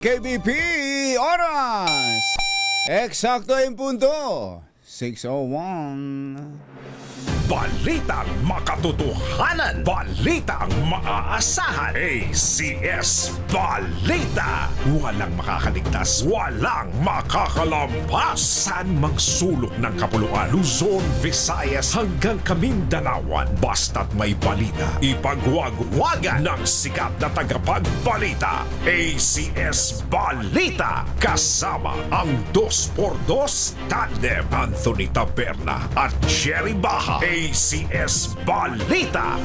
KBP Oras! Eksakto yung punto. 6:01. Balitang makatotohanan. Balitang maaasahan. ACS Balita. Walang makakaligtas. Walang makakalampas. Saan magsulok ng kapuluan? Luzon, Visayas hanggang Kamindalawan. Basta't may balita. Ipagwagwagan ng sikat na tagapagbalita. ACS Balita. Kasama ang 2x2 tandem Anthony Taberna at Jerry Baha. ACS Balita.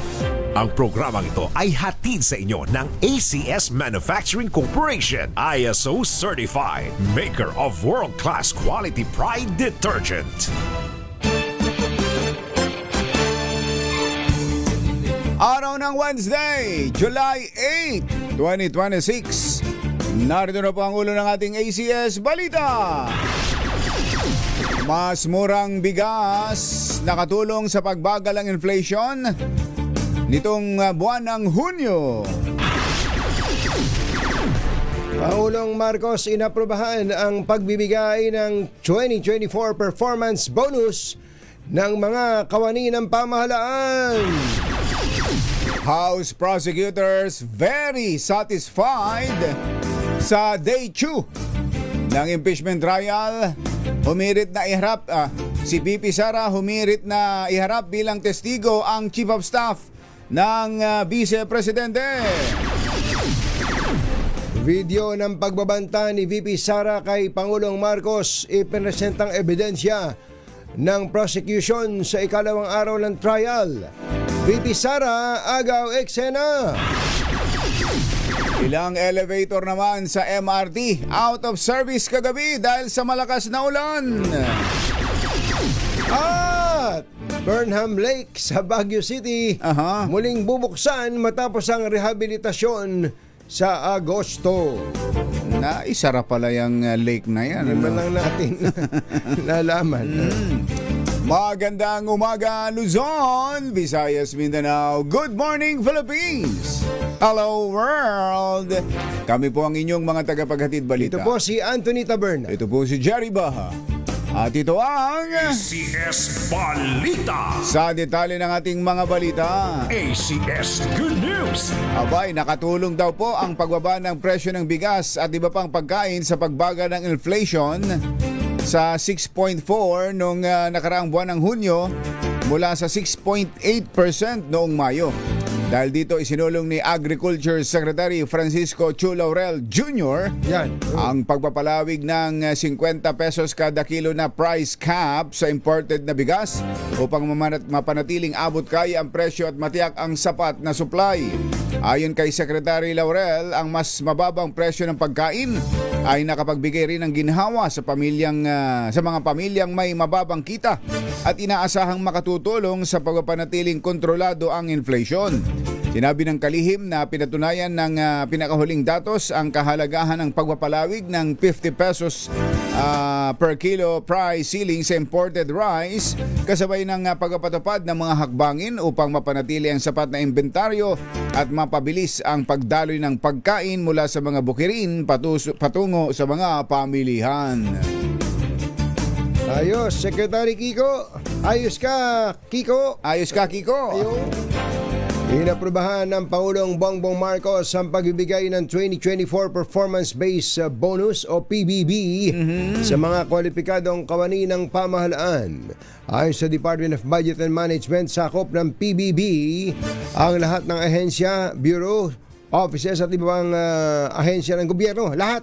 Ang programang ito ay hatid sa inyo ng ACS Manufacturing Corporation, ISO Certified, maker of world-class quality Pride detergent. Araw ng Wednesday, July 8, 2026. Narito na po ang ulo ng ating ACS Balita. Mas murang bigas nakatulong sa pagbagal ng inflation nitong buwan ng Hunyo. Pangulong Marcos inaprubahan ang pagbibigay ng 2024 performance bonus ng mga kawani ng pamahalaan. House prosecutors very satisfied sa day 2 ng impeachment trial. Humirit na iharap si VP Sara humirit na iharap bilang testigo ang Chief of Staff ng Vice Presidente. Video ng pagbabanta ni VP Sara kay Pangulong Marcos ipinesentang ebidensya ng prosecution sa ikalawang araw ng trial. VP Sara agaw eksena. Ilang elevator naman sa MRT out of service kagabi dahil sa malakas na ulan. At Burnham Lake sa Baguio City muling bubuksan matapos ang rehabilitasyon sa Agosto. Naisara pala yung lake na yan. Hindi man lang natin nalaman. Magandang umaga Luzon, Visayas, Mindanao. Good morning Philippines. Hello world. Kami po ang inyong mga tagapaghatid balita. Ito po si Anthony Taberna. Ito po si Jerry Baha. At ito ang ACS Balita. sa detalye ng ating mga balita. ACS Good News. Abay, nakatulong daw po ang pagbaba ng presyo ng bigas at iba pang pagkain sa pagbaga ng inflation sa 6.4 noong nakaraang buwan ng Hunyo mula sa 6.8% noong Mayo. Dahil dito isinulong ni Agriculture Secretary Francisco Chu Laurel Jr. Ang pagpapalawig ng 50 pesos kada kilo na price cap sa imported na bigas upang mapanatiling abot kaya ang presyo at matiyak ang sapat na supply. Ayon kay Secretary Laurel, ang mas mababang presyo ng pagkain ay nakapagbigay rin ng ginhawa sa mga pamilyang may mababang kita at inaasahang makatutulong sa pagpapanatiling kontrolado ang inflation. Sinabi ng kalihim na pinatunayan ng pinakahuling datos ang kahalagahan ng pagpapalawig ng 50 pesos per kilo price ceiling sa imported rice kasabay ng pagpapatupad ng mga hakbangin upang mapanatili ang sapat na inventaryo at mapabilis ang pagdaloy ng pagkain mula sa mga bukirin patungo sa mga pamilihan. Ayos, Secretary Kiko. Ayos ka, Kiko. Ayos ka, Kiko. Ayun. Inaprubahan ng Pangulong Bongbong Marcos ang pagbibigay ng 2024 Performance-Based Bonus o PBB sa mga kwalipikadong kawani ng pamahalaan. Ayon sa Department of Budget and Management, sakop ng PBB ang lahat ng ahensya, bureau, offices at ibang ahensya ng gobyerno. Lahat,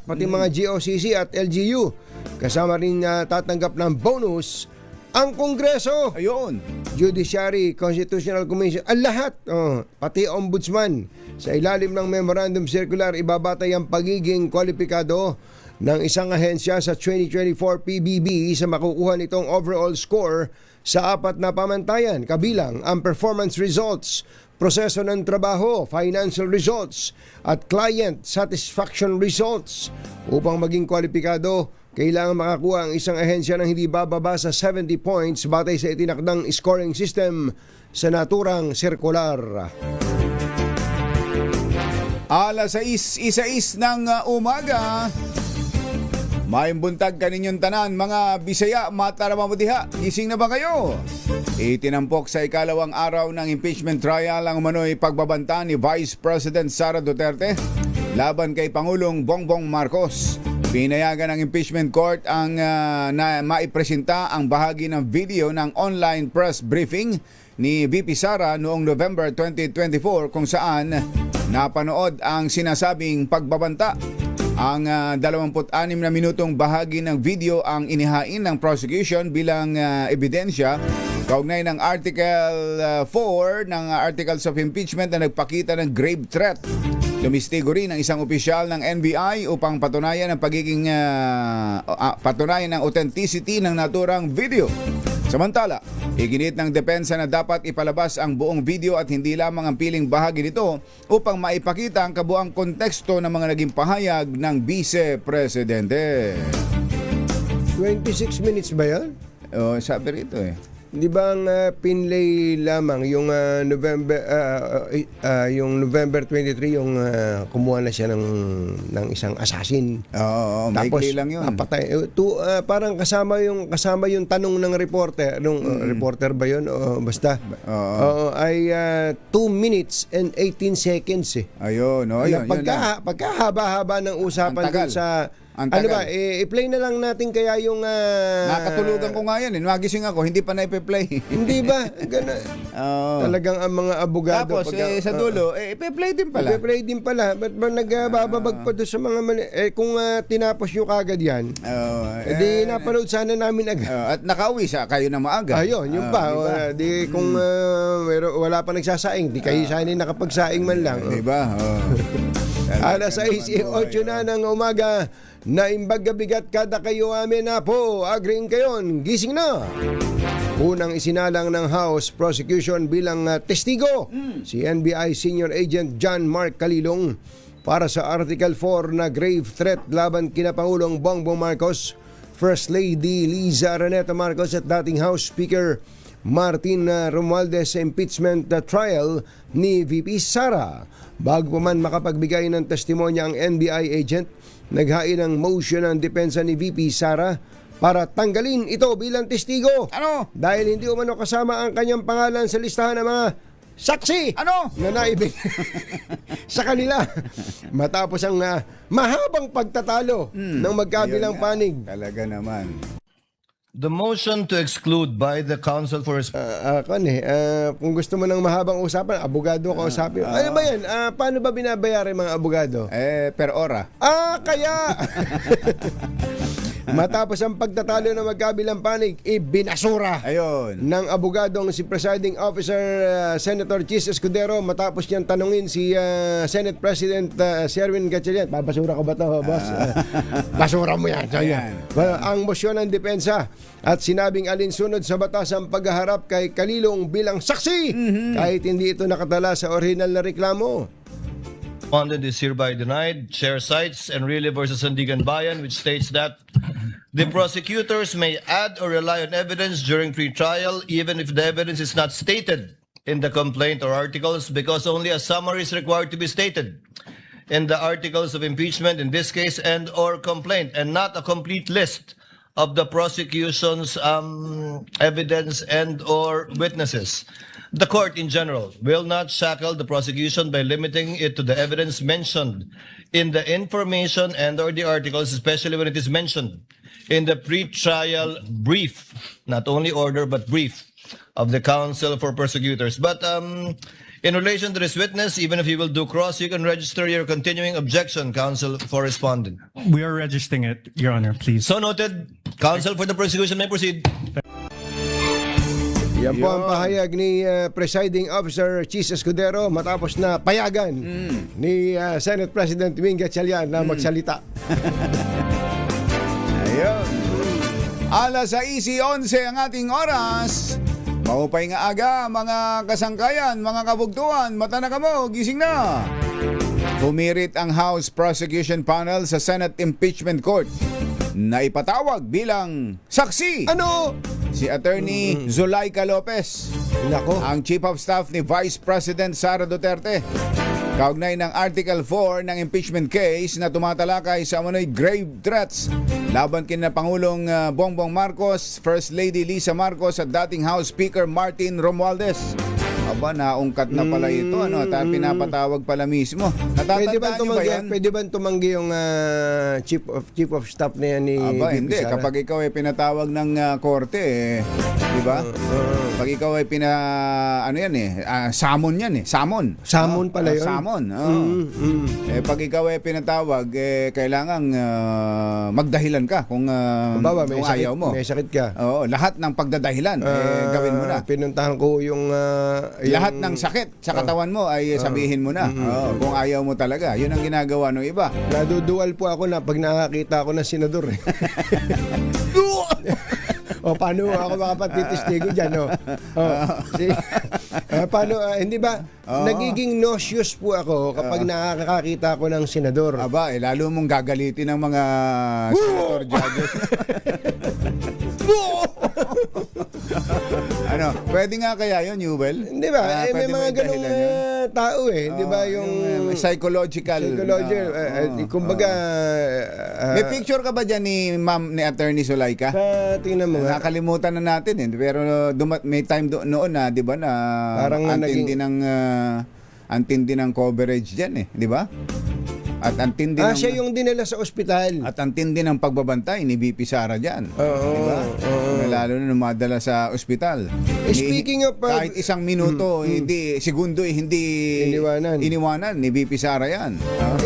pati mga GOCC at LGU. Kasama rin tatanggap ng bonus ang Kongreso, Ayun. Judiciary, Constitutional Commission, lahat, pati Ombudsman. Sa ilalim ng Memorandum Circular, ibabatay ang pagiging kwalipikado ng isang ahensya sa 2024 PBB sa makukuha nitong overall score sa 4 na pamantayan, kabilang ang performance results, proseso ng trabaho, financial results, at client satisfaction results. Upang maging kwalipikado, kailangan makakuha ang isang ahensya ng hindi bababa sa 70 points batay sa itinakdang scoring system sa naturang sirkular. Alas 6:06 ng umaga. May buntag kaninyong tanan, mga Bisaya, Matara, Mamutiha. Gising na ba kayo? Itinampok sa ikalawang araw ng impeachment trial ang umano'y pagbabanta ni Vice President Sara Duterte laban kay Pangulong Bongbong Marcos. Pinayagan ng impeachment court ang na maipresenta ang bahagi ng video ng online press briefing ni VP Sara noong November 2024 kung saan napanood ang sinasabing pagbabanta. Ang 26 na minutong bahagi ng video ang inihain ng prosecution bilang ebidensya kaugnay ng Article 4 ng Articles of Impeachment na nagpakita ng grave threat. Lumistigo rin ang isang opisyal ng NBI upang patunayan ang patunayan ng authenticity ng naturang video. Samantala, iginit ng depensa na dapat ipalabas ang buong video at hindi lamang ang piling bahagi nito upang maipakita ang kabuang konteksto ng mga naging pahayag ng Vice Presidente. 26 minutes ba yan? Sabi rito Di ba ang pinlay lamang yung yung November 23 yung kumuha na siya ng isang assassin. Oo, Tapos maikli lang yun. patay. Parang kasama yung tanong ng reporter, reporter ba yun? O basta. Oo. Ay 2 minutes and 18 seconds eh. Ayun, yun. Pagkahaba-haba ng usapan Ang tagal. dun sa Ang ano tagal. ba, i-play na lang natin kaya yung Nakatulugan ko nga yan. Magising ako, hindi pa na-play. hindi ba? Talagang ang mga abogado Tapos, sa dulo, ipe-play din pala. i-play din pala. Ba't ba nagbababag pa doon sa mga mali? Kung tinapos nyo kagad yan, di napanood sana namin agad. At nakauwi kayo na maaga. Ayun, yun pa. Diba? Kung wala pa nagsasaing, di kayo sana nakapagsaing man lang. Diba? Alas 6:08 na ng umaga, naimbag bigat kada kayo amin na po. Agreeing kayon, gising na. Unang isinalang ng House Prosecution bilang testigo si NBI Senior Agent John Mark Calilong para sa Article 4 na grave threat laban kina Pangulong Bongbong Marcos, First Lady Liza Araneta Marcos at dating House Speaker Martin Romualdez sa impeachment trial ni VP Sara. Bago pa man makapagbigay ng testimonya ang NBI agent, naghain ng motion ng depensa ni VP Sara para tanggalin ito bilang testigo. Ano? Dahil hindi umano kasama ang kanyang pangalan sa listahan ng mga saksi Ano? na naibig sa kanila matapos ang mahabang pagtatalo ng magkabilang panig. Talaga naman. The motion to exclude by the Council for Kung gusto mo ng mahabang usapan, abogado ka usapin. Ano ba yan? Paano ba binabayaran mga abogado? Per ora. Kaya! Matapos ang pagtatalo ng magkabilang panig, ibinasura Ayun. ng abogadong si Presiding Officer Senator Chis Escudero matapos niyang tanungin si Senate President Sherwin Gatchalian. Babasura ko ba ito, boss? Basura mo yan. Ayan. Ang motion ng depensa at sinabing alinsunod sa batas ang paghaharap kay Calilong bilang saksi kahit hindi ito nakatala sa original na reklamo. Respondent is hereby denied. Chair cites Enrile versus Sandigan Bayan, which states that the prosecutors may add or rely on evidence during pre-trial even if the evidence is not stated in the complaint or articles because only a summary is required to be stated in the articles of impeachment in this case and or complaint and not a complete list of the prosecution's evidence and or witnesses. The court in general will not shackle the prosecution by limiting it to the evidence mentioned in the information and or the articles, especially when it is mentioned in the pre-trial brief, not only order but brief of the Council for Prosecutors. But in relation to this witness, even if you will do cross, you can register your continuing objection, Counsel for Respondent. We are registering it, Your Honor, please. So noted. Counsel for the prosecution may proceed. Yan po ang pahayag ni Presiding Officer Chis Escudero matapos na payagan ni Senate President Wing Gatchalian na magsalita. Ayun. Alas 6:11 ang ating oras. Mahupay nga aga, mga kasangkayan, mga kabugtuan, mata na kamo, gising na. Pumirit ang House Prosecution Panel sa Senate Impeachment Court na ipatawag bilang saksi Ano? si Attorney Zulaika Lopez, Nako. ang Chief of Staff ni Vice President Sara Duterte. Kaugnay ng Article 4 ng impeachment case na tumatalakay sa umano'y grave threats laban kina Pangulong Bongbong Marcos, First Lady Lisa Marcos at dating House Speaker Martin Romualdez. Aba, naungkat na pala ito, ano, at pinapatawag pala mismo. Pwede ba Natatandaan niyo ba yan? Pwede ba tumanggi yung chief of staff na yan ni Aba, VP hindi. Sara? Kapag ikaw ay pinatawag ng korte, di ba? Pag ikaw ay ano yan summon yan summon. Summon pala yun? Summon, oo. Pag ikaw ay pinatawag, kailangan magdahilan ka kung Baba, kung ayaw mo. May sakit ka. Oo, lahat ng pagdadahilan, gawin mo na. Pinuntahan ko yung Lahat ng sakit sa katawan mo ay sabihin mo na. Oo, kung ayaw mo talaga. Yun ang ginagawa ng iba. naduduwal po ako na pag nakakita ako ng senador. O paano ako makapatitistigo dyan, no? Paano, hindi ba, nagiging nauseous po ako kapag nakakakita ako ng senador. Aba, lalo mong gagalitin ng mga senator judges. Ano, pwede nga kaya yun, Newell? Hindi ba? May Pwede mo mga ganong idahilan yun? tao di ba? Yung psychological. kumbaga, May picture ka ba dyan ni Ma'am, ni Attorney Zulaika? tingnan mo nga. Nakalimutan na natin pero may time noon na, 'di ba, na Parang antindi ng coverage diyan di ba? At antindi ng Siya yung dinala sa ospital. at antindi ng pagbabantay ni VP Sara diyan. Oo. Diba? Lalo na numadala sa ospital. Speaking of, kahit isang minuto, segundo hindi iniwanan ni VP Sara yan.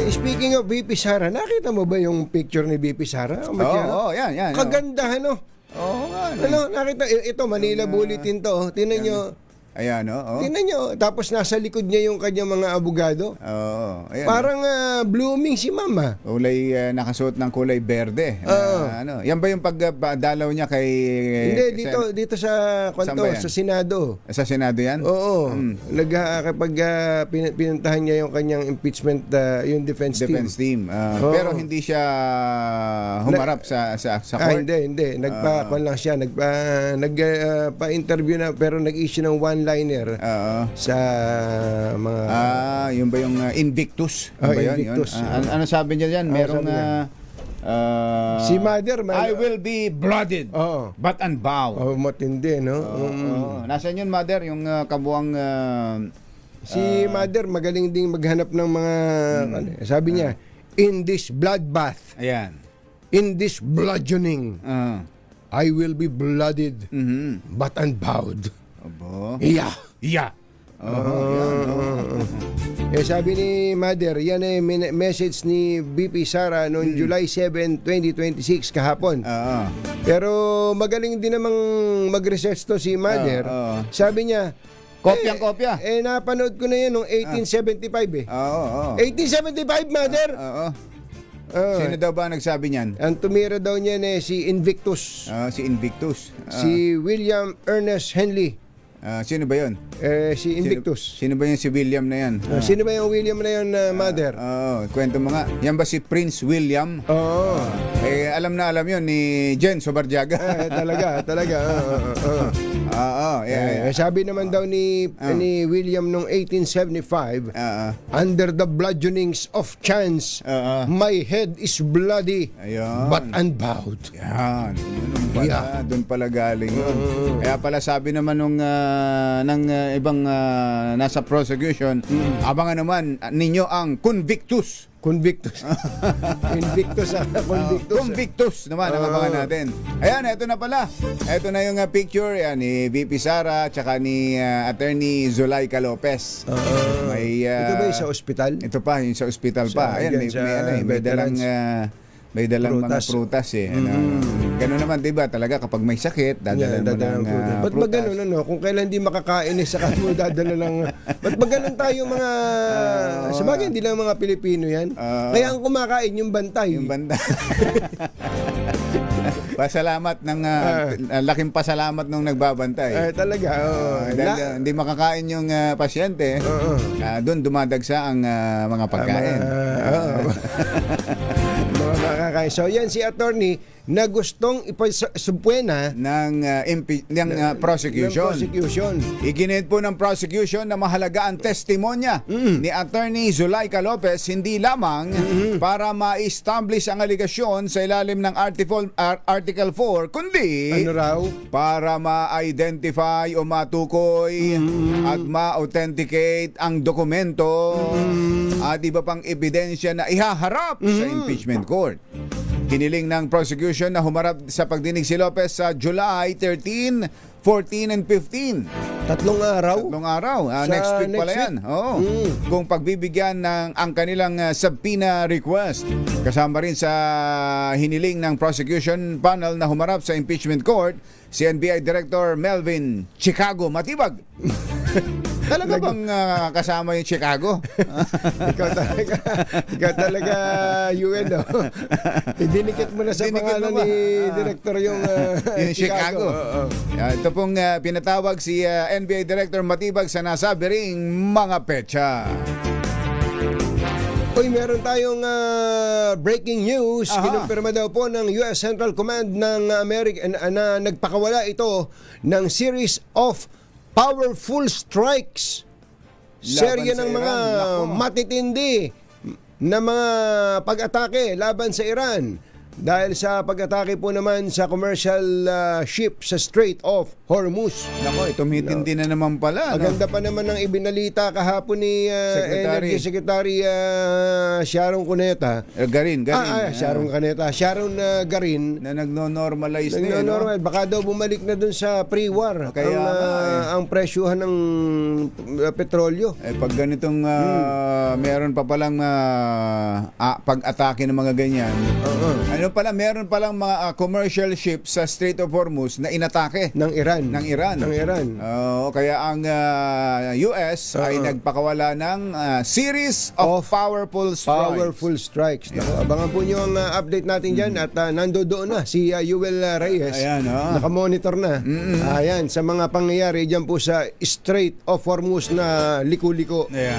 Speaking of VP Sara, nakita mo ba yung picture ni VP Sara? Oo, yan. Kagandahan, no? Oo nga. Nakita, ito, Manila Bulletin to. Tingnan nyo. Ayan, oo. Tingnan nyo. Tapos nasa likod niya yung kanyang mga abogado. Oo, ayan. Parang blooming si mama. Kulay, nakasuot ng kulay berde. Yan ba yung pagdalaw niya kay... Hindi, dito sa Saan ba yan? sa Senado. Sa Senado yan? Oo. Kapag pinuntahan niya yung kanyang impeachment, yung defense team. Pero hindi siya humarap sa court? Hindi. Nagpa-kwan lang siya. Nagpa-interview na, pero nag-issue ng one-liner sa mga... yun ba yung Invictus? Yun ba yun? Invictus. Ano sabi niya dyan? Merong... si Mother, I will be blooded, but unbowed. Matindi, no? Nasaan yun, Mother? Yung kabuang... Si Mother, magaling ding maghanap ng mga... sabi niya, in this bloodbath, Ayan. in this bludgeoning, I will be blooded, but unbowed. Abo. Yeah. Sabi ni Mother, yan message ni VP Sara noong July 7, 2026 kahapon. Pero magaling din namang mag-research to si Mother. Sabi niya, Kopyang-kopya. Napanood ko na yan noong 1875 Oo. 1875, Mother! Sino daw ba nagsabi niyan? Ang tumira daw niyan si Invictus. Si Invictus. Si William Ernest Henley. Sino ba yun? Si Invictus. Sino ba yung si William na yan? Sino ba yung William na yun, Mother? Kwento mo nga. Yan ba si Prince William? Oo. Alam na alam yun ni Jen Sobarjaga. Talaga. Sabi naman daw ni William noong 1875, under the bludgeonings of chance, my head is bloody, but unbowed. Yan. Doon pala galing yun. Kaya pala sabi naman nung ng ibang nasa prosecution, abangan naman ninyo ang Convictus. Convictus Naman ang abangan natin. Ayan, eto na pala. Eto na yung picture yan, ni VP Sara tsaka ni Attorney Zulaika Lopez. Ito ba yung sa ospital? Ito pa, yung sa ospital pa. Ayan, may dalang mga prutas Ganun naman, diba? Talaga kapag may sakit, dadalan mo ng prutas. Ba't ba ganun, Kung kailan di makakain, saka mo dadala ng... Ba't ba ganun tayo mga... Sabagay, hindi lang mga Pilipino yan. Kaya ang kumakain, yung bantay. Yung bantay. Pasalamat ng laking pasalamat nung nagbabantay. Talaga. Dahil hindi makakain yung pasyente, doon dumadagsa ang mga pagkain. Mga makakain. So yan si attorney na gustong ipasubwena ng prosecution. Iginit po ng prosecution na mahalaga ang testimonya ni Attorney Zulaika Lopez hindi lamang para ma-establish ang aligasyon sa ilalim ng Article 4, kundi ano raw? para ma-identify o matukoy at ma-authenticate ang dokumento at iba pang ebidensya na ihaharap sa impeachment court. Hiniling ng prosecution na humarap sa pagdinig si Lopez sa July 13, 14, and 15. 3 araw? 3 araw. Next week pala yan. Oo. Kung pagbibigyan ng ang kanilang subpoena request. Kasama rin sa hiniling ng prosecution panel na humarap sa impeachment court si NBI Director Melvin Chicago Matibag. Talaga bang kasama yung Chicago? ikaw talaga, UN, no? Idinikit mo na sa pangalan ni Director yung Chicago. Ito pong pinatawag si NBA Director Matibag sa nasabi ring mga petsa. Uy, meron tayong breaking news. Kinumpirma daw po ng US Central Command ng America na nagpakawala ito ng series of powerful strikes. Serye ng mga matitindi na mga pag-atake laban sa Iran. Dahil sa pag-atake po naman sa commercial ship sa Strait of Hormuz. Nako, tumitindi na naman pala. Maganda pa naman ang ibinalita kahapon ni Energy Secretary Sharon Cuneta. Garin. Sharon Cuneta. Sharon Garin. Na nagno-normalize na yun. Normal. Baka daw bumalik na dun sa pre-war ang presyuhan ng petrolyo. Pag ganitong meron pa palang pag-atake ng mga ganyan. Ano pala, meron palang mga commercial ships sa Strait of Hormuz na inatake ng Iran. Kaya ang US ay nagpakawala ng series of powerful strikes. Abangan po nyo ang update natin dyan at nandoon na si Yuel Reyes. Ayan, nakamonitor na. Ayan, sa mga pangyayari dyan po sa Strait of Hormuz na liko-liko. Ayan.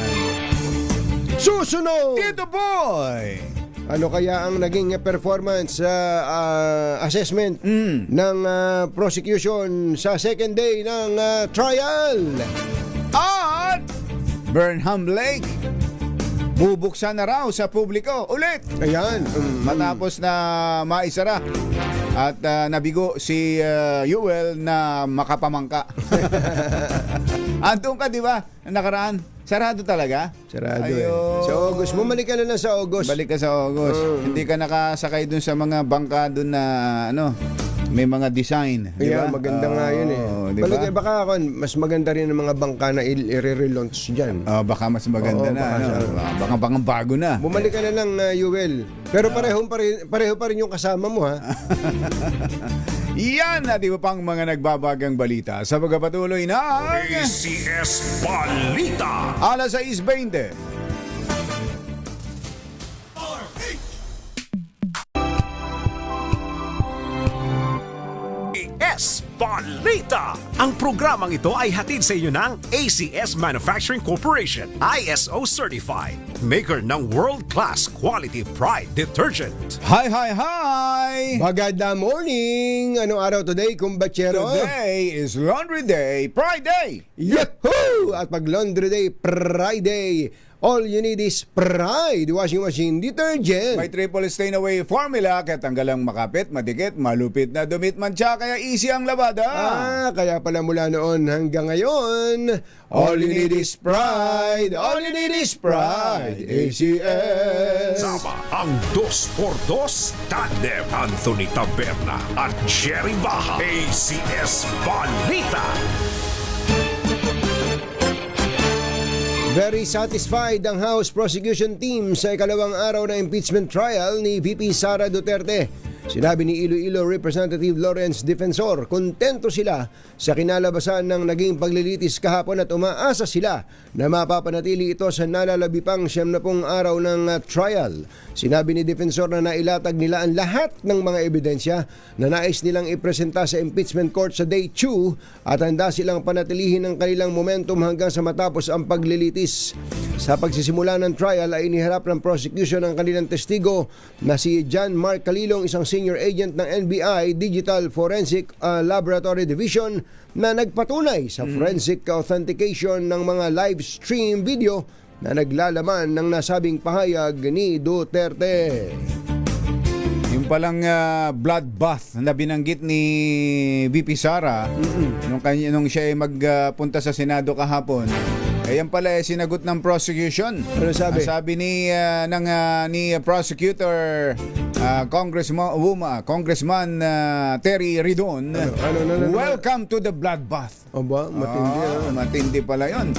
Susunod! Tito Boy! Ano kaya ang naging performance assessment ng prosecution sa second day ng trial? At Burnham Lake bubuksan na raw sa publiko ulit. Ayan. Matapos na maisara at nabigo si Yuel na makapamangka. Andun ka, di ba? Nakaraan. Sarado talaga? Sarado Sa August. Bumalik ka na lang sa August. Balik ka sa August. Hindi ka nakasakay dun sa mga bangka dun na may mga design. Di ba? Maganda nga yun Diba? Baka mas maganda rin ang mga bangka na i-relaunch dyan. Baka mas maganda na. Baka bago na. Bumalik ka na lang, Yuel. Pero pareho pa rin yung kasama mo, ha? Yan at iba pang mga nagbabagang balita sa pagpapatuloy ng ACS Balita. alas 6:20. ACS Balita. Ang programang ito ay hatid sa inyo ng ACS Manufacturing Corporation, ISO Certified, maker ng world-class quality Pride detergent. Hi! Maganda morning! Anong araw today, kumbachero? Today is Laundry Day, Pride Day! Yahoo! At pag Laundry Day, Friday, all you need is Pride washing machine detergent. May triple stain away formula kaya tanggalang makapit, madikit, malupit na dumit mancha kaya easy ang labada. Kaya pala mula noon hanggang ngayon, all you need is Pride. All you need is Pride. ACS. Sama ang 2x2 tandem Anthony Taberna at Jerry Baja. ACS Balita. Very satisfied ang House Prosecution Team sa ikalawang araw na impeachment trial ni VP Sara Duterte. Sinabi ni Iloilo Representative Lawrence Defensor, kontento sila sa kinalabasan ng naging paglilitis kahapon at umaasa sila na mapapanatili ito sa nalalabi pang 70 araw ng trial. Sinabi ni Defensor na nailatag nila ang lahat ng mga ebidensya na nais nilang ipresenta sa impeachment court sa Day 2 at handa silang panatilihin ang kanilang momentum hanggang sa matapos ang paglilitis. Sa pagsisimula ng trial ay iniharap ng prosecution ang kanilang testigo na si John Mark Calilong, isang senior agent ng NBI Digital Forensic Laboratory Division na nagpatunay sa forensic authentication ng mga live stream video na naglalaman ng nasabing pahayag ni Duterte. Yung palang bloodbath na binanggit ni VP Sara nung siya ay magpunta sa Senado kahapon, yan pala ay sinagot ng prosecution. Ano sabi? Sabi ni prosecutor Congressman Terry Ridon, Ano? welcome to the bloodbath. Aba, matindi. Matindi pala yun.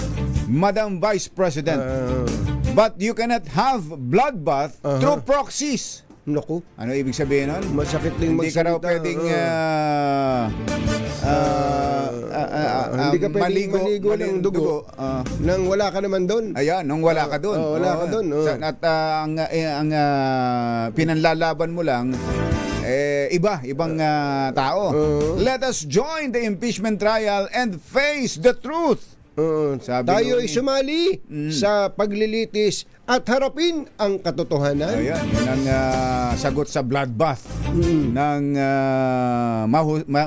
Madam Vice President, but you cannot have bloodbath through proxies. Naku, Ano ibig sabihin nun? masakit ding Hindi ka raw magsalita. pwedeng Hindi ka pwedeng maligo ng dugo nang wala ka naman doon. Ayan, nung wala ka doon. wala ka doon. At ang pinanlalaban mo lang, ibang tao. Let us join the impeachment trial and face the truth. Sabi Tayo nun ay sumali sa paglilitis at harapin ang katotohanan. Ayan, yun ang sagot sa bloodbath ng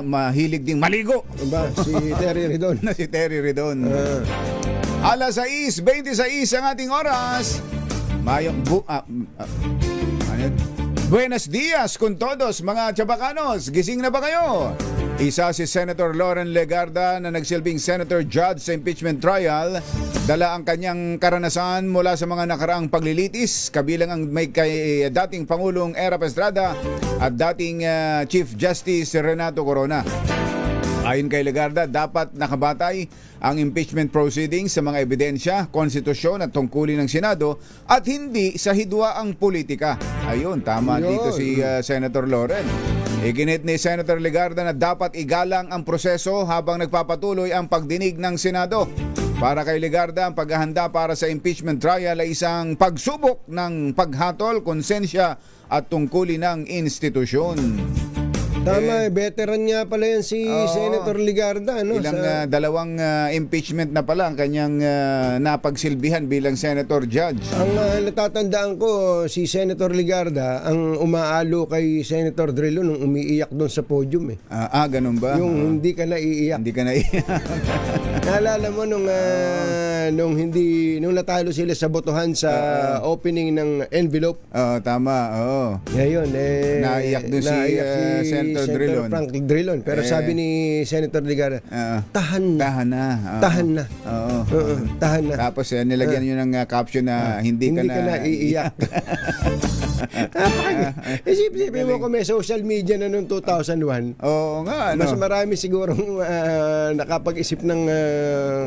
mahilig ding maligo Aba, si Terry Ridon. na si Terry Ridon. Alas 6:26 ang ating oras. Ano yun? Buenos dias con todos mga Chabakanos. Gising na ba kayo? Isa si Senator Loren Legarda na nagsilbing Senator Judge sa impeachment trial. Dala ang kanyang karanasan mula sa mga nakaraang paglilitis, kabilang ang may kay dating Pangulong Erap Estrada at dating Chief Justice Renato Corona. Ayon kay Legarda, dapat nakabatay ang impeachment proceedings sa mga ebidensya, konstitusyon at tungkulin ng Senado at hindi sa hidwaang politika. Ayun, tama Yun. dito si Senator Loren. Iginit ni Senator Legarda na dapat igalang ang proseso habang nagpapatuloy ang pagdinig ng Senado. Para kay Legarda, ang paghahanda para sa impeachment trial ay isang pagsubok ng paghatol, konsensya at tungkulin ng institusyon. Tama, veteran nga pala yan si Senator Legarda. No? Ilang dalawang impeachment na pala ang kanyang napagsilbihan bilang Senator Judge. Ang natatandaan ko, si Senator Legarda ang umaalo kay Senator Drillo nung umiiyak doon sa podium. Ganun ba? Yung hindi ka na iiyak. Hindi ka na Naalala mo nung natalo sila sa botohan sa opening ng envelope. Tama. Oo. Ngayon, Naiyak doon si Senator Drilon. Frank Drilon. Pero sabi ni Senator Legarda, tahan na. Tahan na. Tahan na. Oo. Tahan na. Tapos nilagyan nyo ng caption na hindi ka na iiyak. Isipin mo kung may social media na noong 2001. Oo nga. Mas marami sigurong nakapag-isip ng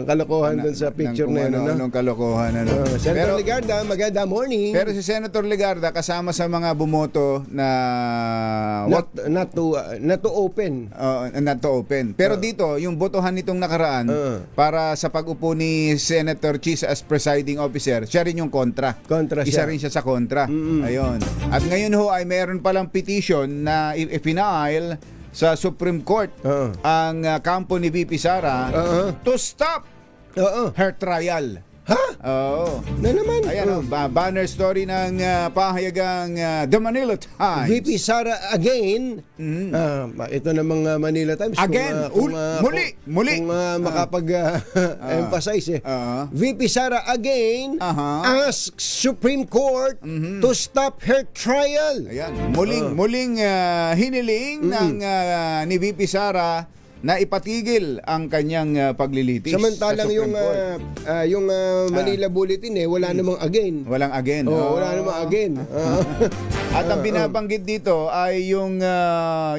kalokohan doon sa picture na yun. Anong kalokohan. Senator Legarda, maganda morning. Pero si Senator Legarda kasama sa mga bumoto na not to open. Not to open. Pero dito, yung botohan nitong nakaraan para sa pag-upo ni Senator Chis as presiding officer, siya rin yung kontra. Isa rin siya sa kontra. Ayun. At ngayon ho ay meron palang petition na i-file sa Supreme Court ang kampo ni VP Sara to stop her trial. Ha? Oo. Na naman. Ayan, banner story ng pahayagang The Manila Times. VP Sara again. Ito namang Manila Times. Again. Muli. Kung makapag-emphasize VP Sara again asks Supreme Court to stop her trial. Ayan. Muling hiniling ng ni VP Sara na ipatigil ang kanyang paglilitis. Samantalang sa Supreme yung Manila Bulletin wala namang again. Walang again. Wala namang again. At ang binabanggit dito ay yung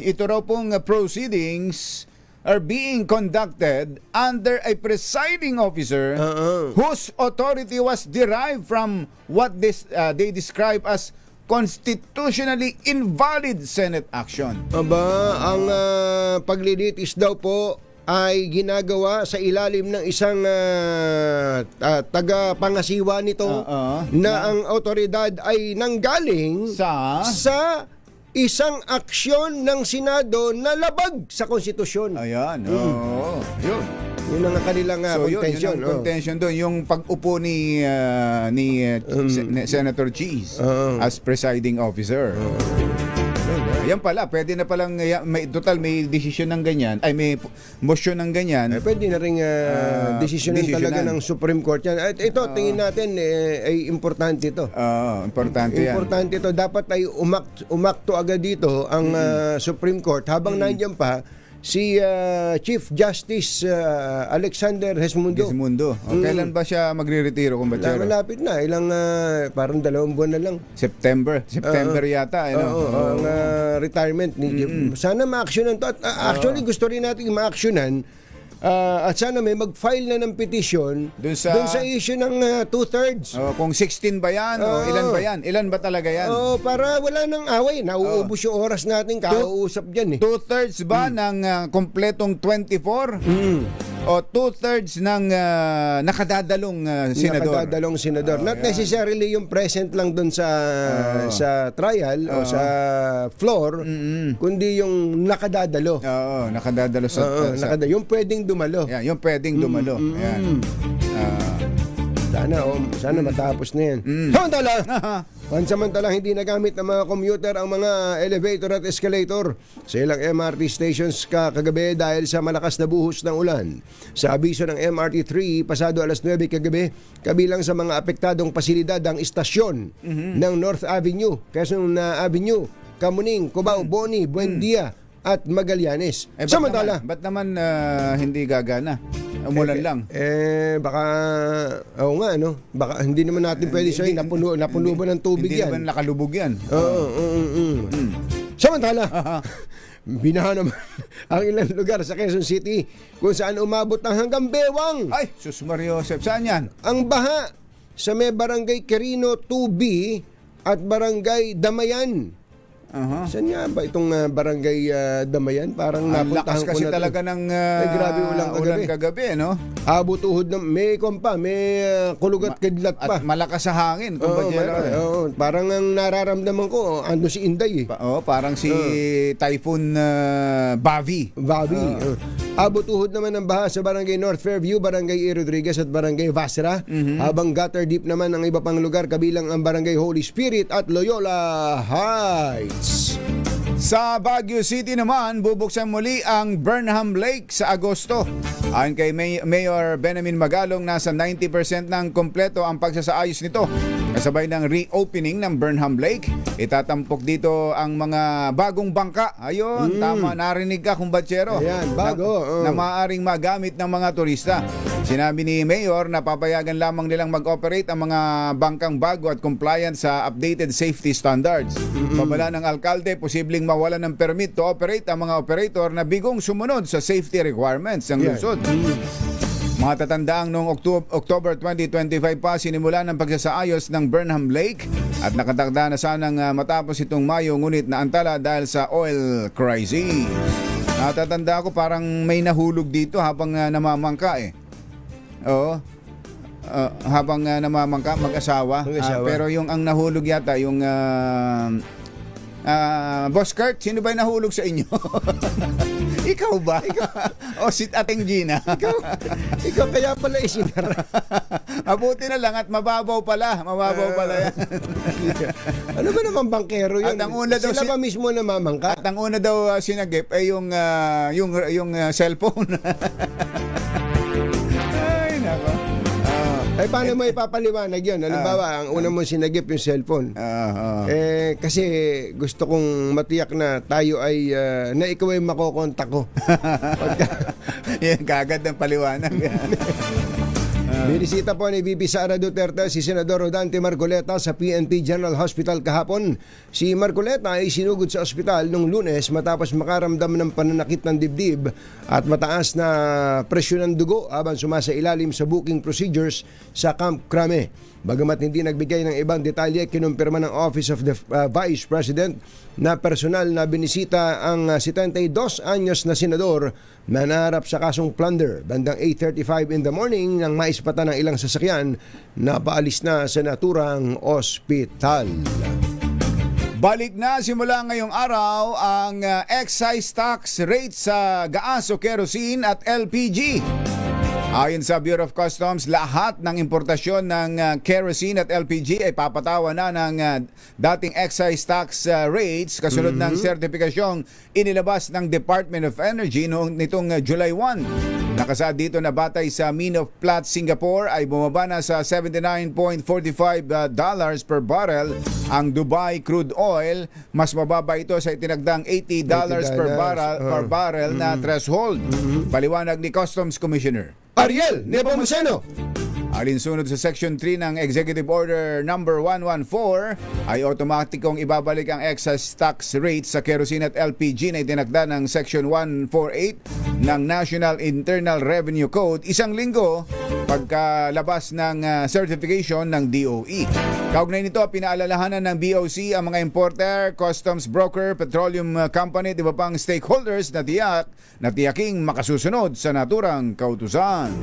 ito raw pong proceedings are being conducted under a presiding officer whose authority was derived from what they describe as constitutionally invalid Senate action. Aba, ang paglilitis daw po ay ginagawa sa ilalim ng isang tagapangasiwa nito na ang otoridad ay nanggaling sa isang aksyon ng Senado na labag sa konstitusyon. Ayan, oo. Yun. Yun ang kanilang contention. Yun ang contention doon. Yung pag-upo ni Senator Cheese as presiding officer. Yan pala, pwede na palang, may desisyon ng ganyan, ay may motion ng ganyan. Pwede na rin desisyonan talaga ng Supreme Court yan. At ito, tingin natin, ay importante ito. Importante yan. Importante ito. Dapat ay umakto agad dito ang Supreme Court habang nandiyan pa si Chief Justice Alexander Gesmundo. Kailan ba siya magre-retiro, kumbachero? Malapit na. Ilang, parang 2 buwan na lang. September yata. Ang retirement ni Jeff. Sana ma-actionan to. At actually, gusto rin natin ma-actionan at sana may mag-file na ng petition dun sa issue ng 2/3. Kung 16 ba yan o ilan ba yan? Ilan ba talaga yan? Para wala nang away. Nauubos yung oras natin kakausap dyan. 2/3 ba ng kompletong 24? O 2/3 ng nakadadalong senador? Nakadadalong senador. Not necessarily yung present lang dun sa trial o sa floor, kundi yung nakadadalo. Oo, nakadadalo sa... Yung pwedeng dumalo. Yan, yung pwedeng dumalo. Yan. Sana matapos na yan. Pansamantalang hindi nagamit ng mga commuter ang mga elevator at escalator sa ilang MRT stations kagabi dahil sa malakas na buhos ng ulan. Sa abiso ng MRT 3, pasado alas 9 kagabi, kabilang sa mga apektadong pasilidad ang istasyon ng North Avenue, Quezon Avenue, Kamuning, Cubao, Boni, Buendia at Magallanes. Samantala, ba't naman hindi gagana? Umulan lang. Baka, baka hindi naman natin pwede siya, napuno ba ng tubig hindi yan? Hindi naman nakalubog yan. Samantala, binaha naman ang ilang lugar sa Quezon City kung saan umabot ng hanggang bewang. Ay, sus Mario Joseph, saan yan? Ang baha sa may barangay Quirino 2B at barangay Damayan. Saan nga ba itong barangay Damayan? Parang napuntahan lakas ko kasi na talaga ng grabe ulan kagabi, no? Abot tuhod na may kulugat kidlat pa. At malakas sa hangin, kumbachero. Parang ang nararamdaman ko, ando si Inday eh. Parang si Typhoon Bavi. Abot tuhod naman ng baha sa barangay North Fairview, barangay E. Rodriguez at barangay Vasra. Habang gutter deep naman ang iba pang lugar, kabilang ang barangay Holy Spirit at Loyola Heights. Sa Baguio City naman, bubuksan muli ang Burnham Lake sa Agosto. Ayon kay Mayor Benjamin Magalong, nasa 90% ng kompleto ang pagsasaayos nito. Kasabay ng reopening ng Burnham Lake, itatampok dito ang mga bagong bangka. Ayun, tama, narinig ka, kumbachero. Ayan, bago. Na maaaring magamit ng mga turista. Sinabi ni Mayor na papayagan lamang nilang mag-operate ang mga bangkang bago at compliant sa updated safety standards. Babala ng alkalde, posibleng mawalan ng permit to operate ang mga operator na bigong sumunod sa safety requirements ng lungsod. Matatandaang noong October 2025 pa sinimula ng pagsasaayos ng Burnham Lake at nakatakda na sanang matapos itong Mayo, ngunit naantala dahil sa oil crisis. Natatanda ko parang may nahulog dito habang namamangka eh. Oo. Habang namamangka, mag-asawa. Pero yung ang nahulog yata, yung Boss Kurt, sino ba yung nahulog sa inyo? Ikaw ba? O si Ating Gina? Ikaw kaya pala isinara. Abuti na lang at mababaw pala. Yan. Ano ba naman bangkero yun? At ang una daw sila ba mismo namamangka? At ang una daw sinagip ay yung cellphone. Ay, nako. Paano mo ipapaliwanag yun? Halimbawa, ang una mo sinagip yung cellphone. Kasi gusto kong matiyak na tayo ay, na ikaw ay makokontak ko. Yan, kagad ng paliwanag. Binisita po ni VP Sara Duterte si Senador Rodante Marcoleta sa PNP General Hospital kahapon. Si Marcoleta ay sinugod sa ospital noong Lunes matapos makaramdam ng pananakit ng dibdib at mataas na presyon ng dugo habang sumasailalim sa booking procedures sa Camp Crame. Bagamat hindi nagbigay ng ibang detalye, kinumpirma ng Office of the Vice President na personal na binisita ang 72 anyos na senador na naharap sa kasong plunder. Bandang 8:35 in the morning nang maispatan ng ilang sasakyan na paalis na sa naturang ospital. Balik na simula ngayong araw ang excise tax rate sa gaas o kerosene at LPG. Ayon sa Bureau of Customs, lahat ng importasyon ng kerosene at LPG ay papatawa na ng dating excise tax rates kasunod ng sertipikasyong inilabas ng Department of Energy nitong July 1. Nakasaad dito na batay sa Mean of Platts Singapore ay bumaba na sa $79.45 per barrel ang Dubai crude oil. Mas mababa ito sa itinagdang $80 per barrel na threshold. Paliwanag ni Customs Commissioner Ariel Nepomuceno. Alinsunod sa Section 3 ng Executive Order Number 114 ay otomatikong ibabalik ang excise tax rate sa kerosene at LPG na itinakda ng Section 148 ng National Internal Revenue Code isang linggo pagkalabas ng certification ng DOE. Kaugnay nito, pinaalalahanan ng BOC ang mga importer, customs broker, petroleum company at iba pang stakeholders na tiyaking makasusunod sa naturang kautusan.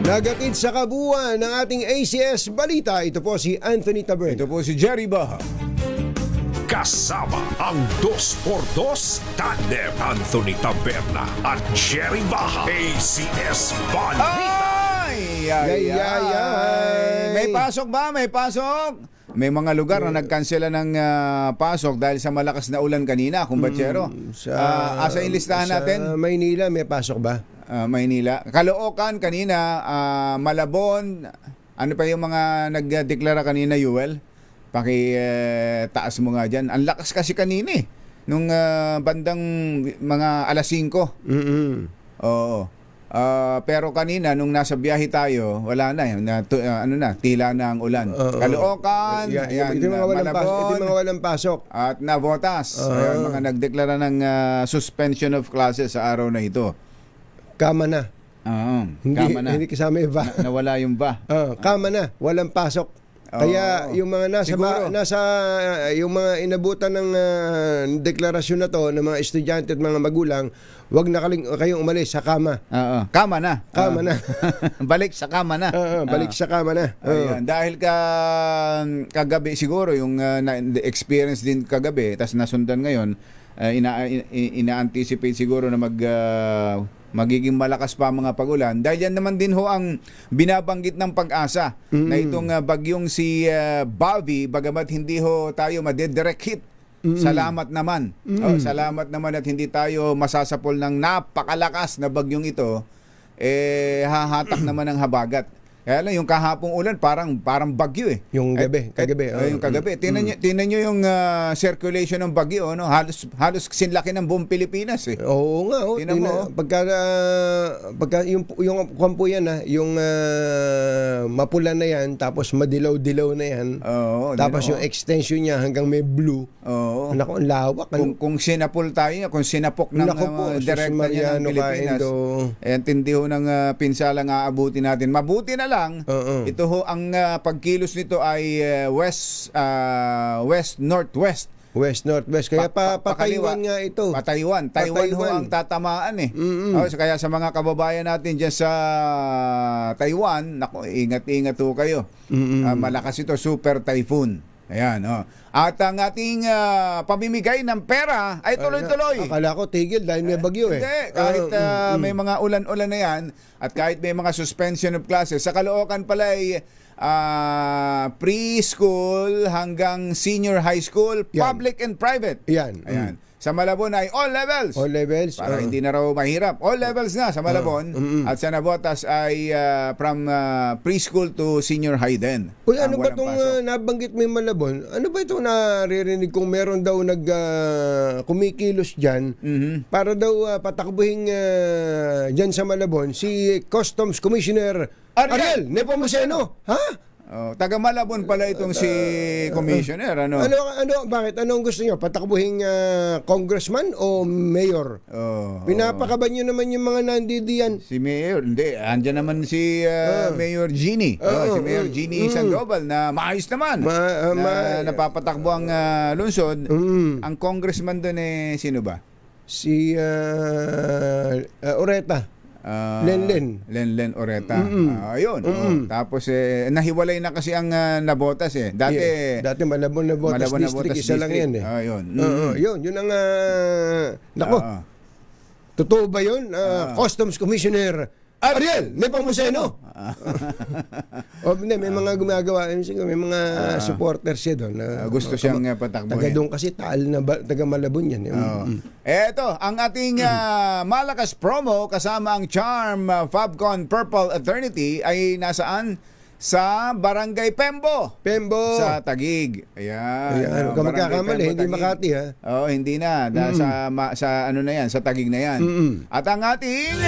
Nagatid sa kabuuan ng ating ACS Balita, ito po si Anthony Taberna. Ito po si Jerry Baha. Kasama ang 2x2 Tandem Anthony Taberna at Jerry Baha. ACS Balita. Ay. May pasok ba? May pasok? May mga lugar na nagkansela ng pasok dahil sa malakas na ulan kanina, kumbachero. Asa yung listahan natin? Sa Maynila, may pasok ba? Maynila. Caloocan kanina, Malabon, ano pa yung mga nagdeklara kanina, Yuel? Taas mo nga dyan. Ang lakas kasi kanina eh. Nung bandang mga alas 5. Oo. Pero kanina, nung nasa biyahe tayo, wala na. Tila na ang ulan. Caloocan, Malabon, ito mga walang pasok. at Navotas. Ayan, mga nagdeklara ng suspension of classes sa araw na ito. Kama na. Kama na. Hindi kasama yung va. Nawala yung ba? Kama na, walang pasok. Kaya yung mga yung mga inabutan ng deklarasyon na to ng mga estudyante at mga magulang, wag na kayong umalis sa kama. Kama na. Kama na. Balik sa kama na. Balik sa kama na. Ayan. Dahil kagabi siguro yung experience din kagabi, tas nasundan ngayon, ina-anticipate siguro na magiging malakas pa mga pagulan. Dahil yan naman din ho ang binabanggit ng Pag-asa na itong bagyong si Bobby, bagamat hindi ho tayo madedirect hit. Salamat naman. Salamat naman at hindi tayo masasapol ng napakalakas na bagyong ito. Hahatak naman ng habagat. Kaya lang yung kahapong ulan parang bagyo eh. Yung kagabi. Yung kagabi. Tingnan nyo yung circulation ng bagyo, no? Halos sinlaki ng buong Pilipinas eh. Oo nga, Tingnan mo. Pagka yung kwampo yan yung mapula na yan, tapos madilaw-dilaw na yan. Tapos yung extension niya hanggang may blue. Naku, ang lawak. Kung sinapol tayo, kung sinapok ng direkta niya ng Pilipinas, tindi ho ng pinsalang aabutin natin. Mabuti na lang, ito ho ang pagkilos nito ay west-northwest. West-northwest. Kaya pa-Taiwan nga ito. Taiwan ho ang tatamaan eh. Kaya sa mga kababayan natin dyan sa Taiwan, naku, ingat-ingat ho kayo. Malakas ito, super typhoon. Ayan, At ang ating pamimigay ng pera ay tuloy-tuloy. Akala ko tigil dahil may bagyo eh. Hindi, kahit may mga ulan-ulan na yan at kahit may mga suspension of classes, sa Caloocan pala ay preschool hanggang senior high school, public and private. Yan. Ayan. Sa Malabon ay all levels. All levels. Para hindi na raw mahirap. All levels na sa Malabon. At sa Navotas ay from preschool to senior high din. Uy, ano ba itong nabanggit mo yung Malabon? Ano ba itong naririnig kong meron daw kumikilos dyan para daw patakbuhin dyan sa Malabon si Customs Commissioner Ariel Nepomuceno? Ha? Taga Malabon pala itong si Commissioner, ano? Bakit? Anong gusto nyo? Patakbuhin congressman o mayor? Pinapakaban nyo naman yung mga nandidiyan. Si Mayor, hindi. Andyan naman si Mayor Jeannie. Si Mayor Jeannie Sandoval na maayos naman. Napapatakbo ang lungsod. Ang congressman doon sino ba? Si Oreta. Lenlen Oreta. Ayun. Tapos nahiwalay na kasi ang nabotas Dati Malabon na Botas District, isa lang yan Ayun. Yun ang totoo ba yun? Customs Commissioner Ariel Nepomuceno. May mga gumagawa, may mga supporters siya doon. Gusto siyang patakbuhin. Taga doon kasi taga Malabon yan. Eto, ang ating malakas promo kasama ang Charm Fabcon Purple Eternity ay nasaan? Sa Barangay Pembo. Sa Taguig. Ayan. Kung magkakamali, hindi Makati ha. Hindi na. Sa ano na yan, sa Taguig na yan. At ang ating...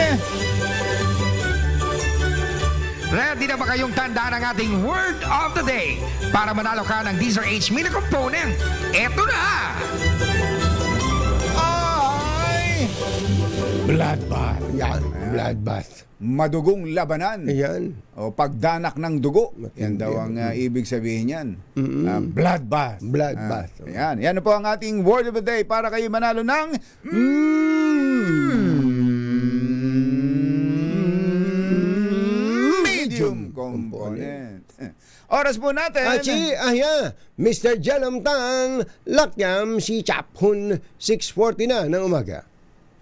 Ready na ba kayong tandaan ang ating word of the day para manalo ka ng Deezer H Mini Component? Eto na! Ay! Bloodbath. Yan, bloodbath. Madugong labanan. Ayan. O pagdanak ng dugo. Yan daw ang ibig sabihin yan. Bloodbath. Bloodbath. Ayan. Yan po ang ating word of the day para kayo manalo ng medium component. Oras po natin. Mr. Jalomtang Lakyam si Chaphun 6:40 na ng umaga.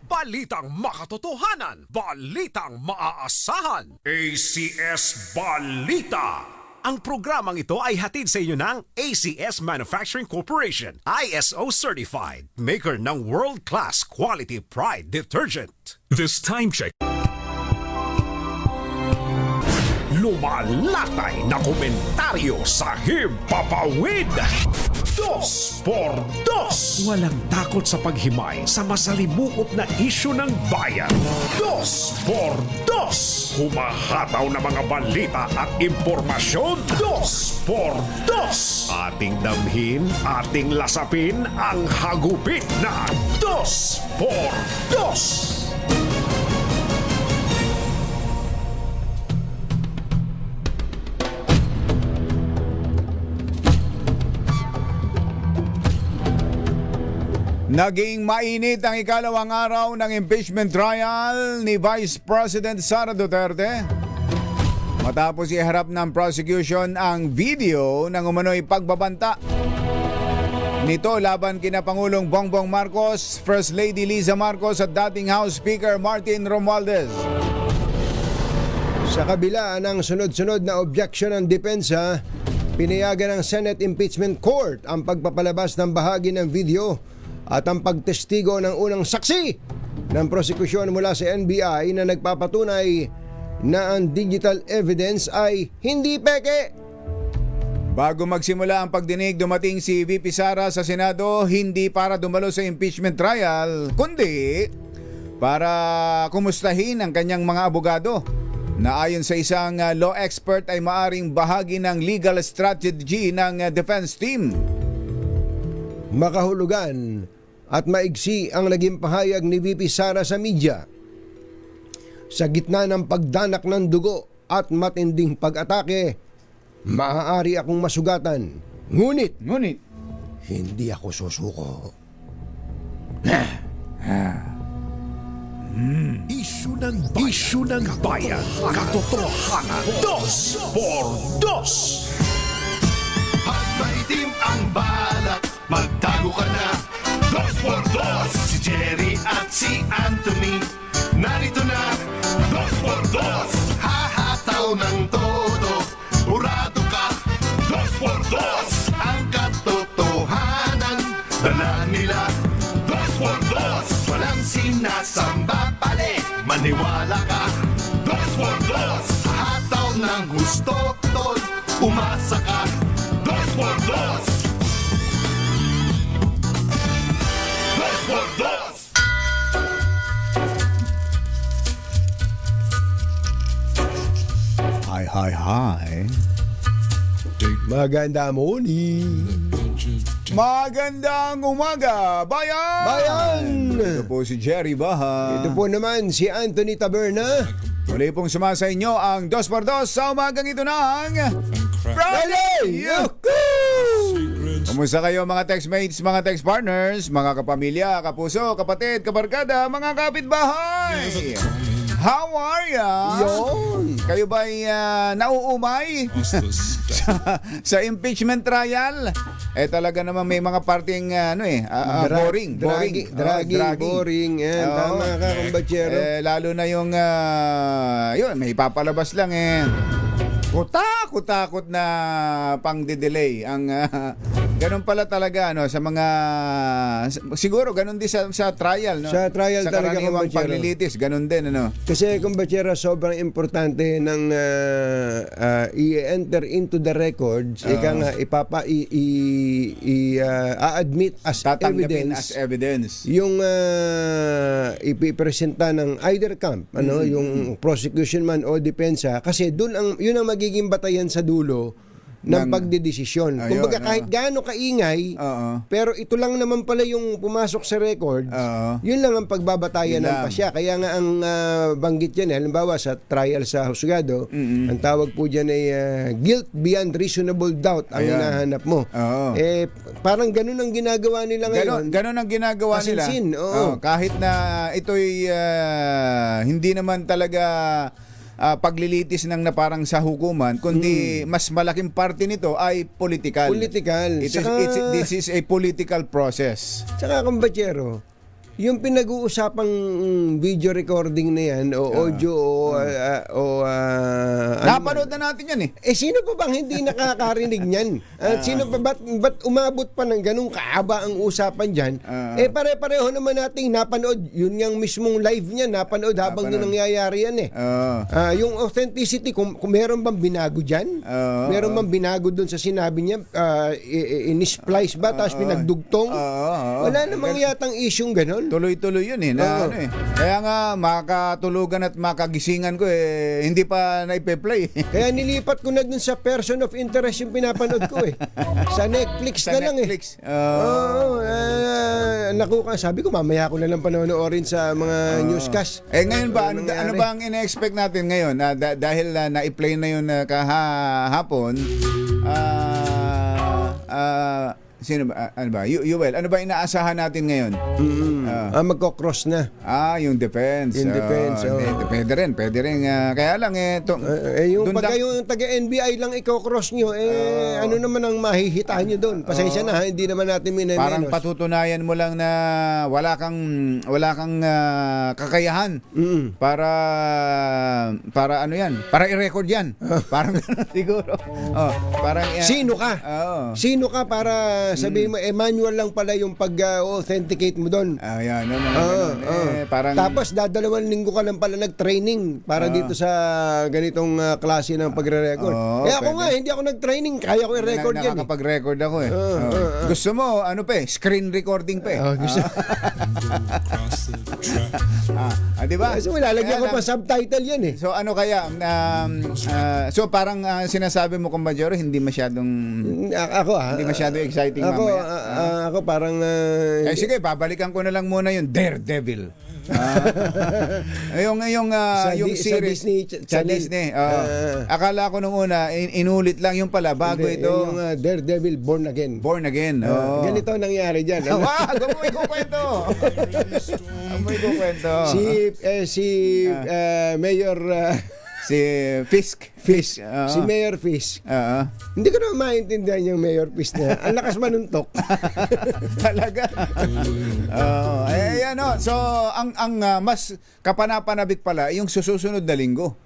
Balitang makatotohanan, balitang maaasahan. ACS Balita. Ang programang ito ay hatid sa inyo ng ACS Manufacturing Corporation, ISO certified, maker ng world-class quality Pride detergent. This time check. Lumalatay na komentaryo sa Himpapawid. 2 por 2. Walang takot sa paghimay sa masalimuot na isyu ng bayan. 2 por 2. Humahataw na mga balita at impormasyon. 2 por 2. Ating damhin, ating lasapin ang hagupit na 2 por 2. Naging mainit ang ikalawang araw ng impeachment trial ni Vice President Sara Duterte matapos iharap ng prosecution ang video ng umano'y pagbabanta nito laban kina Pangulong Bongbong Marcos, First Lady Liza Marcos at dating House Speaker Martin Romualdez. Sa kabila ng sunod-sunod na objection ng depensa, pinayagan ng Senate Impeachment Court ang pagpapalabas ng bahagi ng video at ang pagtestigo ng unang saksi ng prosekusyon mula sa NBI na nagpapatunay na ang digital evidence ay hindi peke. Bago magsimula ang pagdinig, dumating si VP Sara sa Senado hindi para dumalo sa impeachment trial, kundi para kumustahin ang kanyang mga abogado na ayon sa isang law expert ay maaring bahagi ng legal strategy ng defense team. Makahulugan at maigsi ang naging pahayag ni VP Sara sa media. Sa gitna ng pagdanak ng dugo at matinding pag-atake, maaari akong masugatan. Ngunit, hindi ako susuko. Isyu ng bayan, katotohanan, 2 por 2. At maitim ang balak, magtago ka na. 2 por 2. Si Jerry at si Anthony, narito na. 2 por 2. Hahataw ng todo, urado ka. 2 por 2. Ang katotohanan, dala nila. 2 por 2. Walang sinasamba pali, maniwala ka. 2 por 2. Hahataw ng gusto, tol, umasa ka. 2 por 2. Hi. Maganda morning. Magandang umaga, bayan! Bayan! Ito po si Jerry Baha. Ito po naman si Anthony Taberna. Muli pong sumasa inyo ang 2x2 sa umagang ito ng Friday! Kumusta kayo mga textmates, mga text partners, mga kapamilya, kapuso, kapatid, kabarkada, mga kapitbahay? How are ya? Yon. Kayo ba'y nauumay sa impeachment trial? Talaga naman may mga parting boring. Boring. Yan, Oo. tama ka, kumbatsero. Lalo na yung yun, may papalabas lang Kutakot na pang-delay ang ganun pala talaga sa mga siguro ganun din sa trial Sa trial sa talaga, karaniwang kumpatsero. paglilitis ganun din Kasi kumbatsero, sobrang importante ng i-enter into the records, ika nga i-admit as tatanggapin evidence as evidence. yung ipipresenta ng either camp, yung prosecution man o depensa, kasi yun ang magiging batayan sa dulo ng pagdedesisyon. Ayun, Kumbaga kahit gaano kaingay, Oo. pero ito lang naman pala yung pumasok sa records, Oo. yun lang ang pagbabatayan Yun ng lang. pasya. Kaya nga ang banggit yan, halimbawa sa trial sa husgado, ang tawag po dyan ay guilt beyond reasonable doubt ang Ayan. hinahanap mo. Oo. Parang ganun ang ginagawa nila ngayon. Ganon ang ginagawa nila. Asinsin, oo. Kahit na ito'y hindi naman talaga paglilitis ng na parang sa hukuman, kundi mas malaking parte nito ay political. Political. This is a political process. Tsaka kumbatsero, yung pinag-uusapang video recording na yan o audio Napanood na natin yan sino pa bang hindi nakakarinig niyan? Sino pa ba't umabot pa ng ganung kaaba ang usapan diyan? Pare-pareho naman nating napanood. Yun yung mismong live niya napanood habang yun nangyayari yan yung authenticity, kung meron bang binago diyan? Meron bang binago doon sa sinabi niya? In-splice ba tapos pinagdugtong? Wala namang yatang isyung ganun. Tuloy-tuloy yun Kaya nga makatulugan at makagisingan ko hindi pa naipe-play. Kaya nilipat ko na dun sa person of interest yung pinapanood ko Sa Netflix Sa na lang Netflix. Naku ka, sabi ko mamaya ko na lang panonoorin sa mga newscast. Ngayon ba, Ano ano nangyari? ba ang ina-expect natin ngayon? Dahil na-play na yun kahapon, sino ba? Ano ba? Yuel, ano ba inaasahan natin ngayon? Magkocross na. Yung defense. Yung defense, Pwede rin. Kaya lang Yung pagka yung taga-NBI lang iko-cross nyo, ano naman ang mahihitaan nyo doon? Pasensya na, hindi naman natin minamenos. parang patutunayan mo lang na wala kang kakayahan para ano yan? Para i-record yan. Parang ganun siguro. Parang Sino ka? Sino ka para sabihin mo, manual lang pala yung pag-authenticate mo doon. Ayan, ganun. Parang Tapos dadalawang linggo ka lang pala nag-training para dito sa ganitong klase ng pagre-record. Kaya ako pwede. nga, hindi ako nag-training, kaya ko i-record yan. nakakapag-record ako Gusto mo, screen recording pa Gusto. di ba? So lalagyan ko Kaya pa lang, subtitle yan So ano kaya so parang sinasabi mo kumbajero hindi masyadong Ako hindi masyado exciting Ako, mamaya. ako parang Sige, babalikan ko na lang muna yung Daredevil. Yung Sa series Disney sa Channel. Disney. Akala ko nung una inulit lang yung pala bago hindi, ito. yung Daredevil Born Again. Born Again. Ganito ang nangyari dyan. Wag mo ikukwento. Mo ikukwento. Si Mayor Si Fisk. Fisk. Oo. Si Mayor Fisk. Oo. Hindi ko naman maintindihan yung Mayor Fisk na. Ang lakas manuntok. Talaga. So ang mas kapanapanabik pala yung susunod na linggo.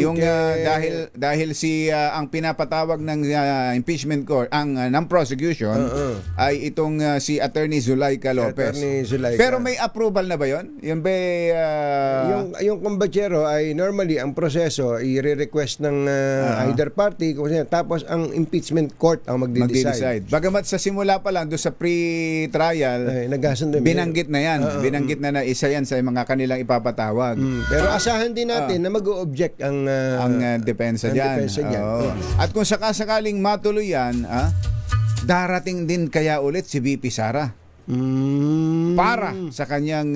Yung dahil si ang pinapatawag ng impeachment court ng prosecution ay itong si Attorney Zulaika Lopez. Attorney Zulaika. Pero may approval na ba 'yon? Yung ba Yung kumbatsero ay normally ang proseso Kongreso, i-request ng either party, kung sino, tapos ang impeachment court ang magde-decide. Magde-decide. Bagamat sa simula pa lang, doon sa pre-trial, Nagkasundo. binanggit na yan. Binanggit na isa yan sa mga kanilang ipapatawag. Pero asahan din natin na mag-o-object ang Depensa ang dyan. depensa dyan. Oo. At kung sakasakaling matuloy yan, darating din kaya ulit si VP Sara para sa kanyang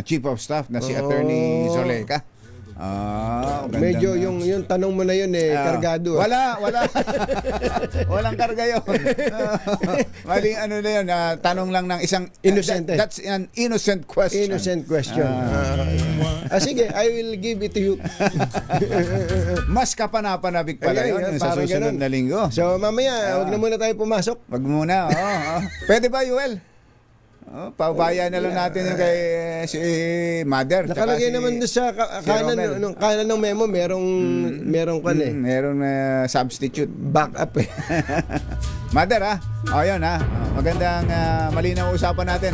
Chief of Staff na si Attorney Zoleka. Medyo yung tanong mo na yun kargado. Wala. Walang karga yun. Maling ano na yun, tanong lang ng isang Innocent. That's an innocent question. Innocent question. Sige, I will give it to you. Mas kapanapanabik pala yun sa parang susunod ganun. na linggo. So mamaya, wag na muna tayo pumasok. Wag muna. Pwede ba, Yuel? Paubaya na lang natin yung kay si Mother. tsaka Nakalagay si- naman doon sa Romel. kanan ng memo, merong Meron substitute. backup eh. Mother, yun magandang malinaw usapan natin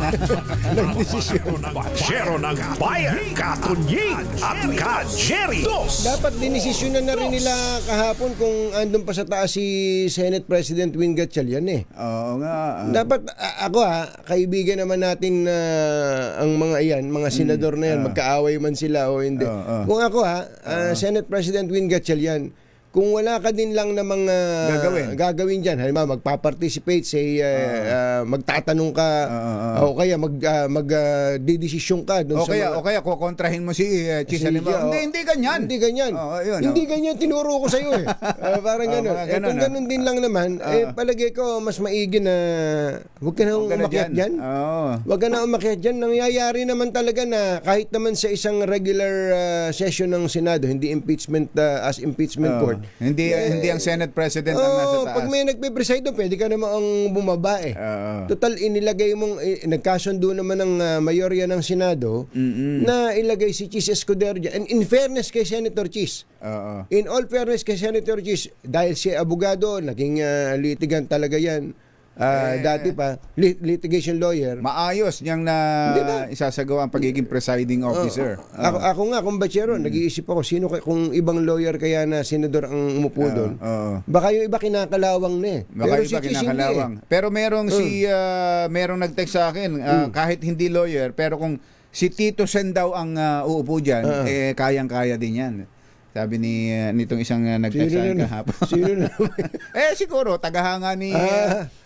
Bachero ng bayan, Katunying at Ka-Jerry. Dapat dinesisyonan na rin nila kahapon kung andun pa sa taas si Senate President Win Gatchalian eh. Oo nga. Dapat ako kaibigan naman natin ang mga mga senador na yan, magkaaway man sila o hindi. Kung ako Senate President Win Gatchalian, kung wala ka din lang na mga gagawin dyan, halimbawa magpa-participate, say magtatanong ka o kaya magdidesisyon ka dun O sa kaya kukontrahin mo si Chis halimbawa. Hindi ganyan. Hindi ganyan. Yun, Hindi ganyan tinuro ko sa iyo eh. Parang ganun. mga ganun, Kung ganun din lang naman, palagay ko mas maigi na huwag ka na umakyat dyan. Huwag ka na umakyat dyan. Nangyayari naman talaga na kahit naman sa isang regular session ng Senado, hindi impeachment as impeachment court. Hindi ang Senate President ang nasa taas. Pag may nagpe-preside doon, pwede ka naman ang bumaba eh. Total, inilagay mong, nagkasundo naman ng mayorya ng Senado na ilagay si Chis Escudero dyan. And in fairness kay Senator Chis, in all fairness kay Senator Chis, dahil siya abogado, naging litigan talaga yan. Dati pa, litigation lawyer. Maayos niyang isasagawa ang pagiging presiding officer. Ako nga, kung bachero, nag-iisip ako, kung ibang lawyer kaya na senador ang umupo doon, baka yung iba kinakalawang na eh. Baka Pero iba Chis kinakalawang. hindi Pero merong nag-text sa akin, kahit hindi lawyer, pero kung si Tito Sen daw ang uupo dyan, kayang-kaya din yan. Sabi nitong isang nag-text sa akin kahapon. Sino na? Siguro, tagahanga ni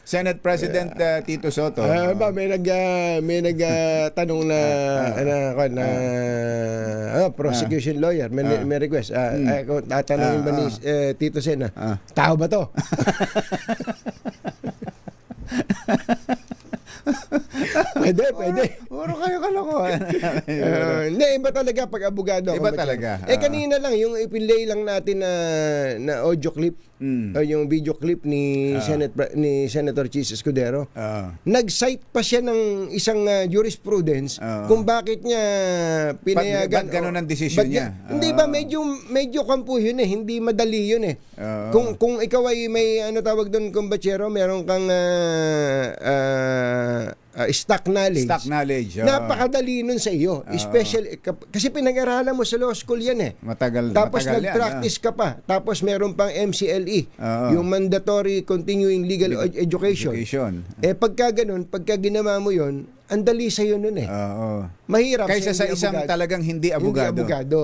Senate President Tito Soto. May nagtanong na prosecution lawyer, may request. Kung tatanungin ba ni Tito Sen tao ba to? Pwede. Puro kayo kalokohan. Hindi, iba talaga pag abogado. Iba talaga. Kanina lang, yung ipinlay lang natin na audio clip, o yung video clip ni Senator Chis Escudero. Nag-cite pa siya ng isang jurisprudence kung bakit niya pinayagan. Ba't ganun ang desisyon niya? Hindi ba, medyo kampo yun eh. Hindi madali yun eh. Kung ikaw ay may tawag doon, kumbachero, meron kang stock knowledge. Napakadali nun sa iyo. Especially, kasi pinag-aralan mo sa law school yan eh. Tapos nag-practice ka pa. Tapos meron pang MCLE. Yung Mandatory Continuing Legal Education. Pagka ganun, pagka ginawa mo yun, ang dali sa iyo nun eh. Mahirap. Kaysa sa isang abogado. Talagang hindi abogado. Hindi abogado.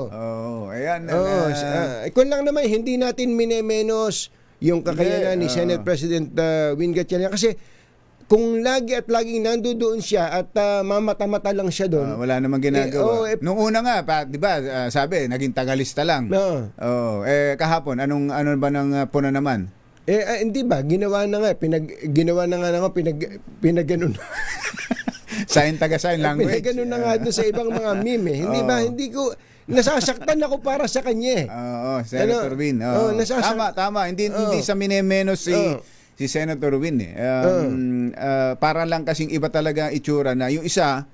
Ayan. Kung lang naman, hindi natin minemenos yung kakayanan ni Senate President Win Gatchalian. Kasi kung laging nandoon siya at mamata-mata lang siya doon. Wala namang ginagawa. Nung una nga, di ba, sabi, naging tagalista lang. Kahapon, ano ba ng puna naman? Hindi ba? Ginawa na nga pinaganon. Sign language. Pinaganon na nga doon sa ibang mga meme eh. Hindi ba? Hindi ko... Nasasaktan ako para sa kanya eh. Senator Win. Tama. Hindi sa minemenos si Senator Win eh. Para lang kasing iba talaga itsura na yung isa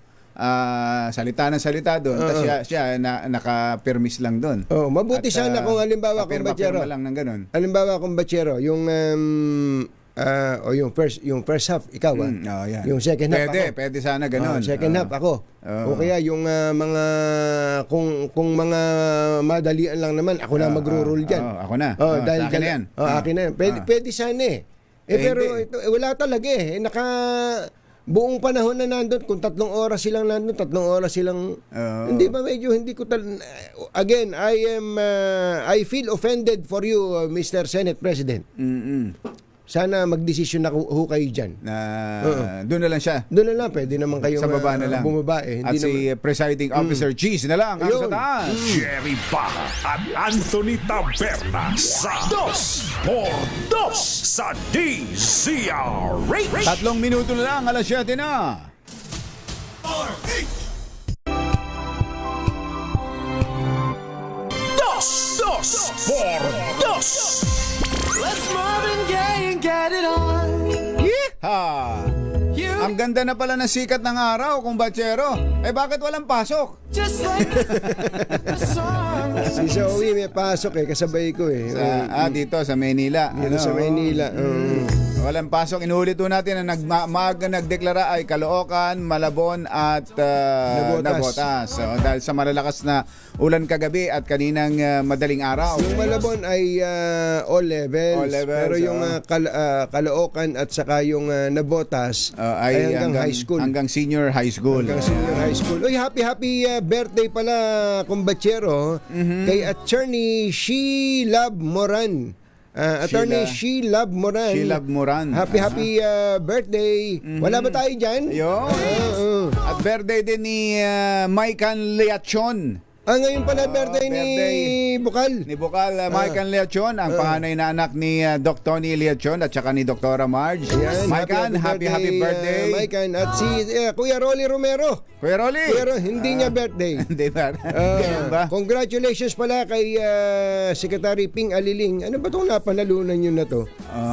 salita doon, siya naka-permis lang doon. Mabuti sana kung halimbawa kung bachero. Lang ng ganun. Halimbawa kung bachero, yung o yung first half ikaw yan. yung second half ako. Pwede sana ganun. Second half ako. O kaya yung mga kung mga madalian lang naman ako na magro-rule diyan. Ako na. Sa akin na yan. Akin na yan. Pwede sana eh. Pero ito, wala talaga eh. Buong panahon na nandun, kung 3 oras silang nandun, 3 oras silang hindi ba medyo hindi ko again, I feel offended for you, Mr. Senate President. Sana magdesisyon na ho kayo dyan. Doon na lang siya. Doon na lang, pwede naman kayo Sa baba na lang. bumaba eh. At si Presiding Officer Cheese na lang ang sa Ayun. taas. Jerry Baja at Anthony Taberna sa 2x2 sa DZRH. 3 minuto na lang, alas 7 na. Dos por dos. Let's Marvin Gaye and get it on. Yeehaw! Ang ganda na pala ng sikat ng araw, kumbachero. Bakit walang pasok? Just like the song. Si Zoe may pasok eh, kasabay ko eh. Dito sa Maynila. Dito sa Maynila. Walang pasok. Inuulit po natin na maaga nagdeklara ay Caloocan, Malabon at Navotas. So, dahil sa malalakas na ulan kagabi at kaninang madaling araw. Yung Malabon ay all levels. Pero yung Caloocan at saka yung Navotas ay hanggang high school. Hanggang senior high school. Hanggang senior high school. Uy, happy birthday pala, kumbachero, kay Attorney She Love Moran. Attorney She Love Moran. She Love Moran. Happy birthday. Wala ba tayo dyan? Yun. At birthday din ni Maikan Leachon. Ngayon pala birthday ni Bukal. Ni Bukal, Maikan Leachon, ang panganay na anak ni Doc Tony Leachon at saka ni Doktora Marge. Ayan, Maikan, happy birthday. Maikan. At si Kuya Rolly Romero. Kuya Rolly. Hindi niya birthday. Hindi ba? Ganyan ba? Congratulations pala kay Secretary Ping Aliling. Ano ba itong napanalunan nyo na to?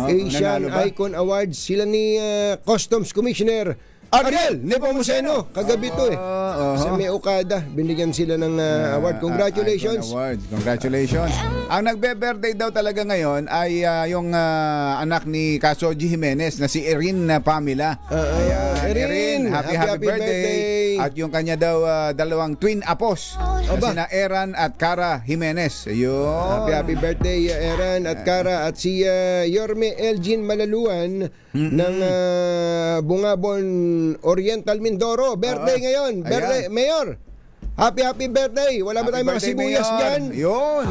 Asian nanalo ba? Icon Awards. Sila ni Customs Commissioner Ariel Nepomuceno. Kagabi to eh. Sa May Okada. Binigyan sila ng award. Congratulations. Icon Award. Congratulations. Ang nagbe-birthday daw talaga ngayon ay yung anak ni Kasoji Jimenez na si Erin Pamela. Erin, happy birthday. At yung kanya daw dalawang twin apos. Sina Eran at Cara Jimenez. Ayun. Happy birthday, Eran at Cara. At si Yorme Elgin Malaluan ng Bungabon Oriental Mindoro. Birthday ngayon. Birthday, Mayor. Happy birthday. Wala ba tayong mga sibuyas dyan? Yun.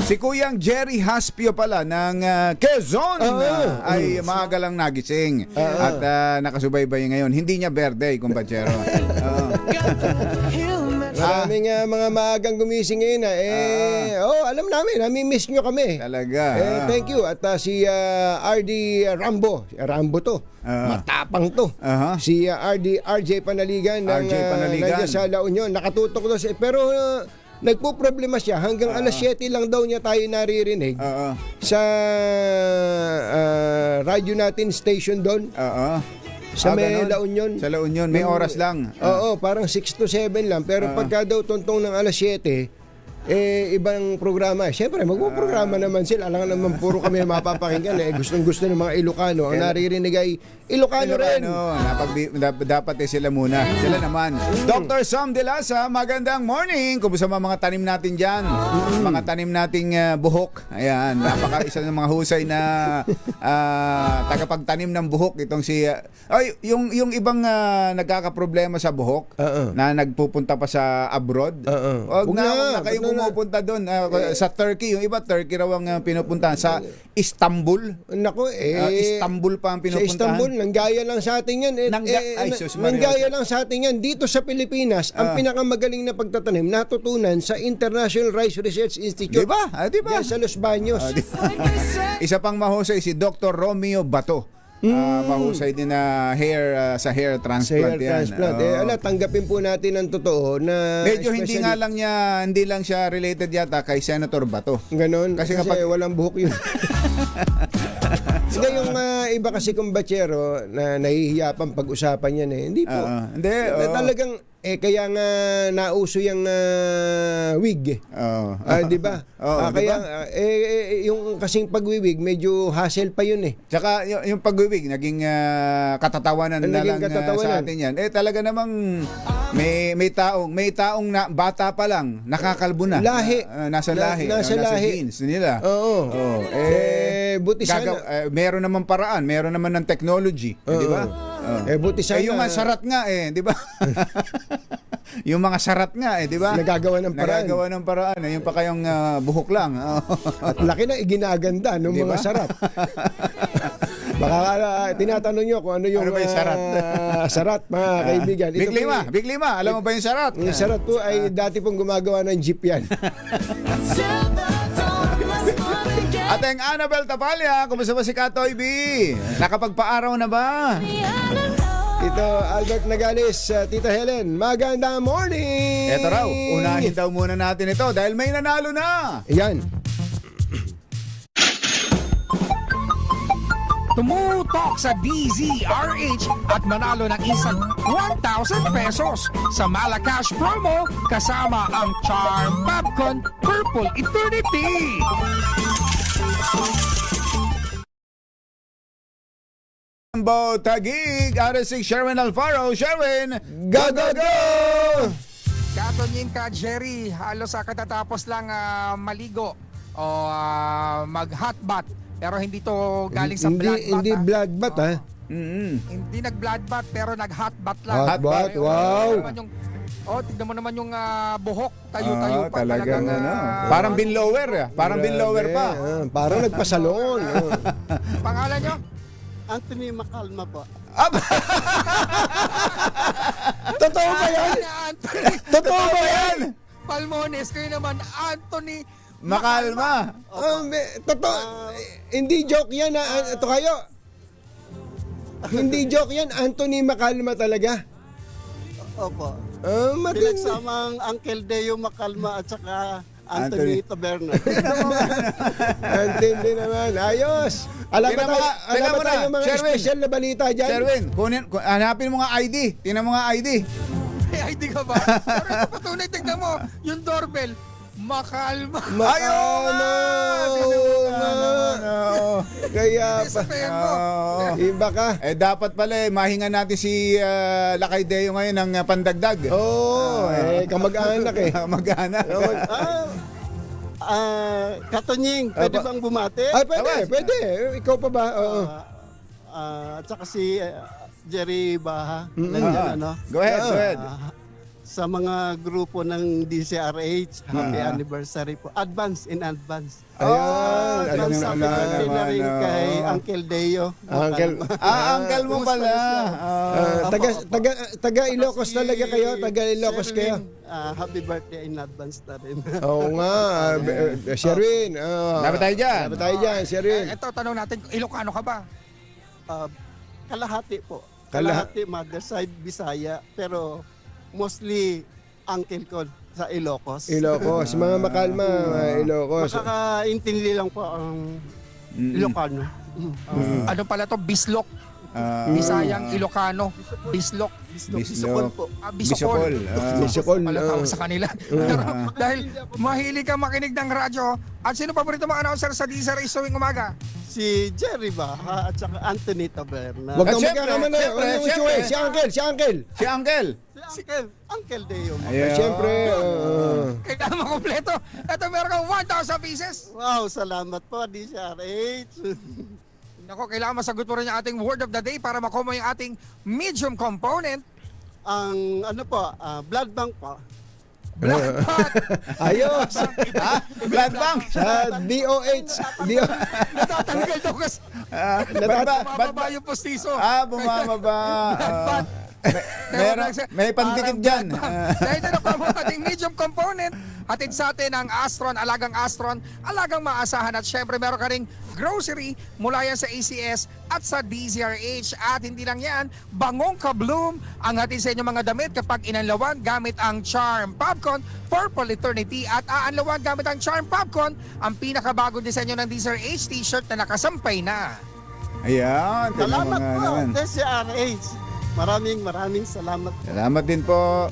Si Kuyang Jerry Haspio pala ng Quezon ay maaga lang nagising at nakasubaybay ngayon. Hindi niya birthday, kumbachero. Maraming mga maagang gumising ngayon. Alam namin, nami-miss nyo kami. Talaga. Thank you. At si RD Rambo. Rambo to. Matapang to. Si RJ Panaligan ng nandiyan sa La Union. Nakatutok doon. Pero nagpo-problema siya. Hanggang alas 7 lang daw niya tayo naririnig sa radyo natin station doon. Sa may La Union. Sa La Union, may oras lang. Oo, parang 6 to 7 lang. Pero pagka daw tuntong ng alas 7, ibang programa. Siyempre, magpo-programa naman sila. Alam naman, puro kami mapapakinggan. Gustong-gusto ng mga Ilocano. Ang naririnig ay Ilocano rin. Dapat sila muna. Sila naman. Dr. Sam De Lasa, magandang morning. Kumusta mga tanim natin dyan? Mga tanim nating buhok. Ayan, isa ng mga husay na tagapagtanim ng buhok. Itong si... yung ibang nagkakaproblema sa buhok na nagpupunta pa sa abroad. Huwag na kayong pumupunta doon. Sa Turkey. Yung iba, Turkey raw ang pinupuntahan. Sa Istanbul. Nako, Istanbul pa ang pinupuntahan. Sa Istanbul, nanggaya lang sa atin yan. Nanggaya lang sa atin yan. Dito sa Pilipinas, ang pinakamagaling na pagtatanim natutunan sa International Rice Research Institute. Diba? Diba? Yan sa Los Baños. Isa pang mahusay si Dr. Romeo Bato. Mahusay din na sa hair transplant. Tanggapin po natin ang totoo na medyo hindi lang siya related yata kay Senator Bato. Ganon, kasi walang buhok yun. Hindi, yung iba kasi kung bachero na nahihiya pang pag-usapan yan eh. Hindi po. Hindi, oo. Talagang, kaya nga nauso yung wig eh. Oo. Di ba? Oo, di Kaya, ba? yung kasing pagwiwig, medyo hassle pa yun eh. Tsaka yung pagwiwig, naging katatawanan na Naging lang katatawanan. sa atin yan. Talaga namang may taong na, bata pa lang, nakakalbo na. Lahi. Nasa lahi. Nasa nasa lahi. genes nila. Oo. Oo. Buti sana. Meron naman paraan, meron naman ng technology, di ba? Buti sana. Yung mga sarat nga di ba? Yung mga sarat nga di ba? Nagagawa ng paraan. Nagagawa ng paraan. Yung pa kayong buhok lang. At laki na iginaganda ng Di mga ba? sarat. Baka tinatanong nyo kung ano yung Ano ba yung sarat? sarat, mga kaibigan. Ito Big Lima, alam mo ba yung sarat? Yung sarat po ay dati pong gumagawa ng jeep yan. At ang Annabel Tapalya, kumusta ba si Katoy B? Nakapagpaaraw na ba? Ito, Albert Nagalis, Tita Helen, magandang morning! Eto raw, unahin daw muna natin ito dahil may nanalo na. Yan. Tumutok sa DZRH at nanalo ng isang 1,000 pesos sa Malacash promo kasama ang Charm Popcorn Purple Eternity. Bo Tagig, RS6 Sherwin Alfaro. Sherwin, Go, go, go! Katonyin ka, Jerry, halos katatapos lang maligo o mag-hot bath. Pero hindi to galing sa blood bath. Hindi blood bath, ha? Hindi nag-blood bath, pero nag-hot bath lang. Hot bath, Eh, wow. tignan mo naman yung buhok, tayo-tayo pa. talagang Talagang, parang binlower. Parang binlower pa. Parang nagpasalon. Pangalan nyo? Anthony Macalma po. Totoo ba yan? Anthony Totoo ba yan? Palmones, kayo naman, Anthony Makalma. Totoo. Hindi joke yan. Ito kayo. Hindi joke yan. Anthony Macalma talaga. Opo. Matindi. Pinagsamang Uncle Deo Macalma at saka Anthony Taberna. Antindi naman. Ayos. Alam Tingnan ba mo nga, tayo tingnan mo na, mga Sherwin. special na balita dyan? Sherwin, hanapin mo nga ID. Tingnan mo nga ID. May ID ka ba? Pero ito patunay, tignan mo, yung doorbell, Makalma. Ano? Kaya pa. Sabihin mo. Iba ka. Dapat pala mahinga natin si Lakay Deo ngayon ng pandagdag. Oo. Kamag-anak eh. Mag-anak. Katonying, pwede bang bumati? Ay, pwede. Ikaw pa ba? Oo. At saka si Jerry Baha. Nandyan, ano? Go ahead. Sa mga grupo ng DCRH, happy anniversary po. Advance in advance. Ayan. Alam Advance na happy birthday na rin kay Uncle Deo. Uncle. Uncle mo pala. Taga Ilocos talaga kayo? Taga Ilocos kayo? Happy birthday in advance na rin. Oo nga. Sherwin. Dapat tayo dyan. Dapat tayo dyan, Sherwin. Ito, tanong natin, Ilocano ka ba? Kalahati po. Kalahati mother side Bisaya, pero mostly uncle ko sa Ilocos. Ilocos. Mga Makalma, Ilocos. Makakaintindi lang po ang Ilocano. Ano pala to? Bislok. Bisayang Ilocano. Bislok. Bisokol po. Bisokol. Bisokol. Pala tawag sa kanila. Pero dahil mahilig ka makinig ng radyo, at sino paborito mga announcer sa DZRH tuwing umaga? Si Jerry Baha at saka Anthony Taberna. Huwag kang Siyempre, magkakamali. siyempre. Si Uncle. Si Uncle. Si Uncle Deo. Siyempre. Kailangan makompleto. Ito, meron kang 1,000 pieces. Wow, salamat po DCRH. Nako, kailangan masagot mo rin yung ating word of the day para makuha yung ating medium component. Ang ano po, blood bank po. Blood pot. Ayos. Blood bank. Sa DOH. Natatanggal daw kasi. Bumababa yung postiso. Bumababa. Blood pot. May pandikit dyan. Dahil ito na po ang ating medium component. Hatid sa atin ang Astron, alagang maasahan. At syempre meron ka ring grocery mula yan sa ACS at sa DZRH. At hindi lang yan, bangong kabloom ang hatid sa inyo mga damit kapag inanlawan gamit ang Charm Popcorn Purple Eternity. At aanlawan gamit ang Charm Popcorn, ang pinakabagong disenyo ng DZRH t-shirt na nakasampay na. Ayan, tingnan mo Salamat nga po, naman. DZRH. Maraming salamat. Salamat din po.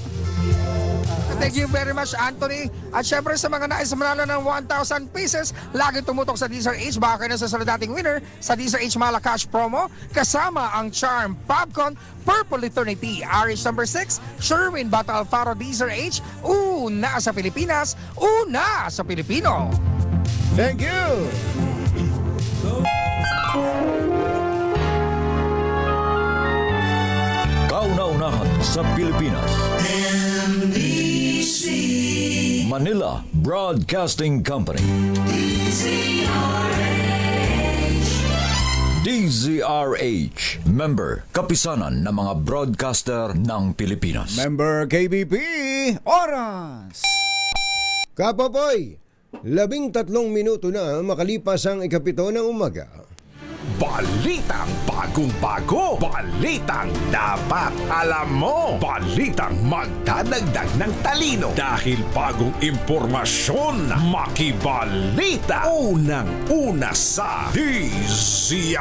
Thank you very much, Anthony. At syempre sa mga nais manalo ng 1,000 pieces, lagi tumutok sa DZRH. Baka kayo na sa dating winner sa DZRH Malacash promo. Kasama ang Charm Popcorn Purple Eternity. RH number 6, Sherwin Bata Alfaro DZRH. Una sa Pilipinas, una sa Pilipino. Thank you. Kauna-unahan sa Pilipinas. Manila Broadcasting Company. DZRH. Member, kapisanan ng mga broadcaster ng Pilipinas. Member KBP, oras. Kapopoy, 13 minuto na makalipas ang ikapito ng umaga. Balitang bagong-bago. Balitang dapat alam mo. Balitang magdadagdag ng talino. Dahil bagong impormasyon, makibalita. Unang-una sa DZRH.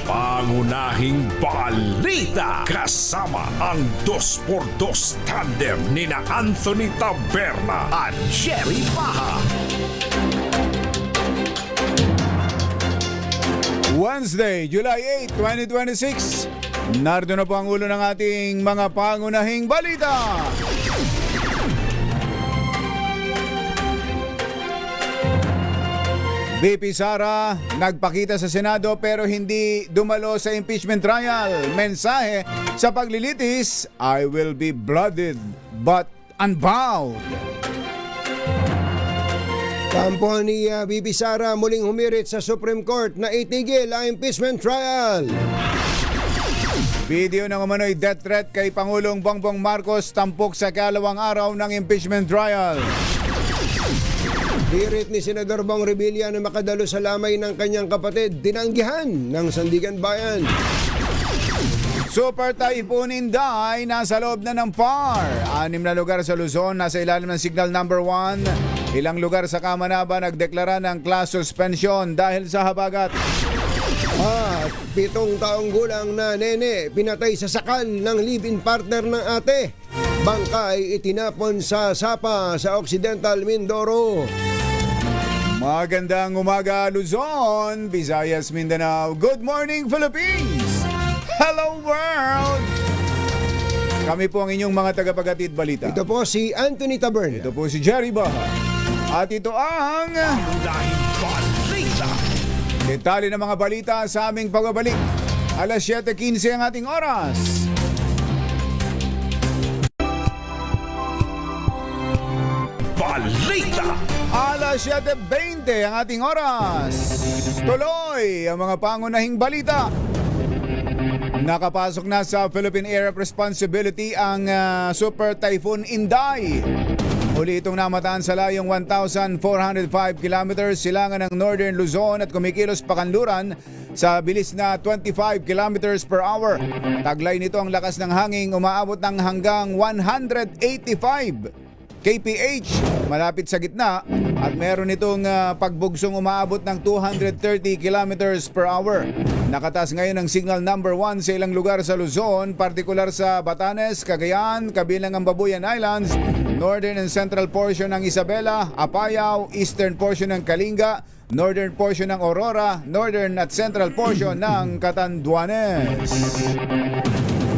Pangunahing balita. Kasama ang 2x2 tandem nina Anthony Taberna at Jerry Baha. Wednesday, July 8, 2026. Narito na po ang ulo ng ating mga pangunahing balita. VP Sara nagpakita sa Senado pero hindi dumalo sa impeachment trial. Mensahe sa paglilitis, I will be blooded but unbowed. Kampo ni VP Sara muling humirit sa Supreme Court na itigil ang impeachment trial. Video ng umano'y death threat kay Pangulong Bongbong Marcos tampok sa kalawang araw ng impeachment trial. Hirit ni Senador Bong Revilla na makadalo sa lamay ng kanyang kapatid, tinanggihan ng Sandigan Bayan. Super Typhoon Inday nasa loob na ng PAR. 6 na lugar sa Luzon nasa ilalim ng signal number 1. Ilang lugar sa Kamanaba nagdeklara ng class suspension dahil sa habagat. At 7 taong gulang na nene pinatay sa sakal ng live-in partner ng ate. Bangkay itinapon sa Sapa sa Occidental Mindoro. Magandang umaga Luzon, Visayas, Mindanao. Good morning Philippines! Hello world! Kami po ang inyong mga tagapaghatid balita. Ito po si Anthony Taberna. Ito po si Jerry Baha. At ito ang Dahil balita. detalye ng mga balita sa aming pagbabalik. Alas 7:15 ang ating oras. Balita. Alas 7:20 ang ating oras. Tuloy ang mga pangunahing balita. Nakapasok na sa Philippine Area of Responsibility ang Super Typhoon Inday. Uli itong namataan sa layong 1,405 kilometers silangan ng Northern Luzon at kumikilos pakanluran sa bilis na 25 kilometers per hour. Taglay nito ang lakas ng hangin umaabot ng hanggang 185 kph malapit sa gitna at meron itong pagbugsong umaabot ng 230 kilometers per hour. Nakatas ngayon ang signal number 1 sa ilang lugar sa Luzon, partikular sa Batanes, Cagayan, kabilang ang Babuyan Islands, northern and central portion ng Isabela, Apayao, eastern portion ng Kalinga, northern portion ng Aurora, northern at central portion ng Catanduanes.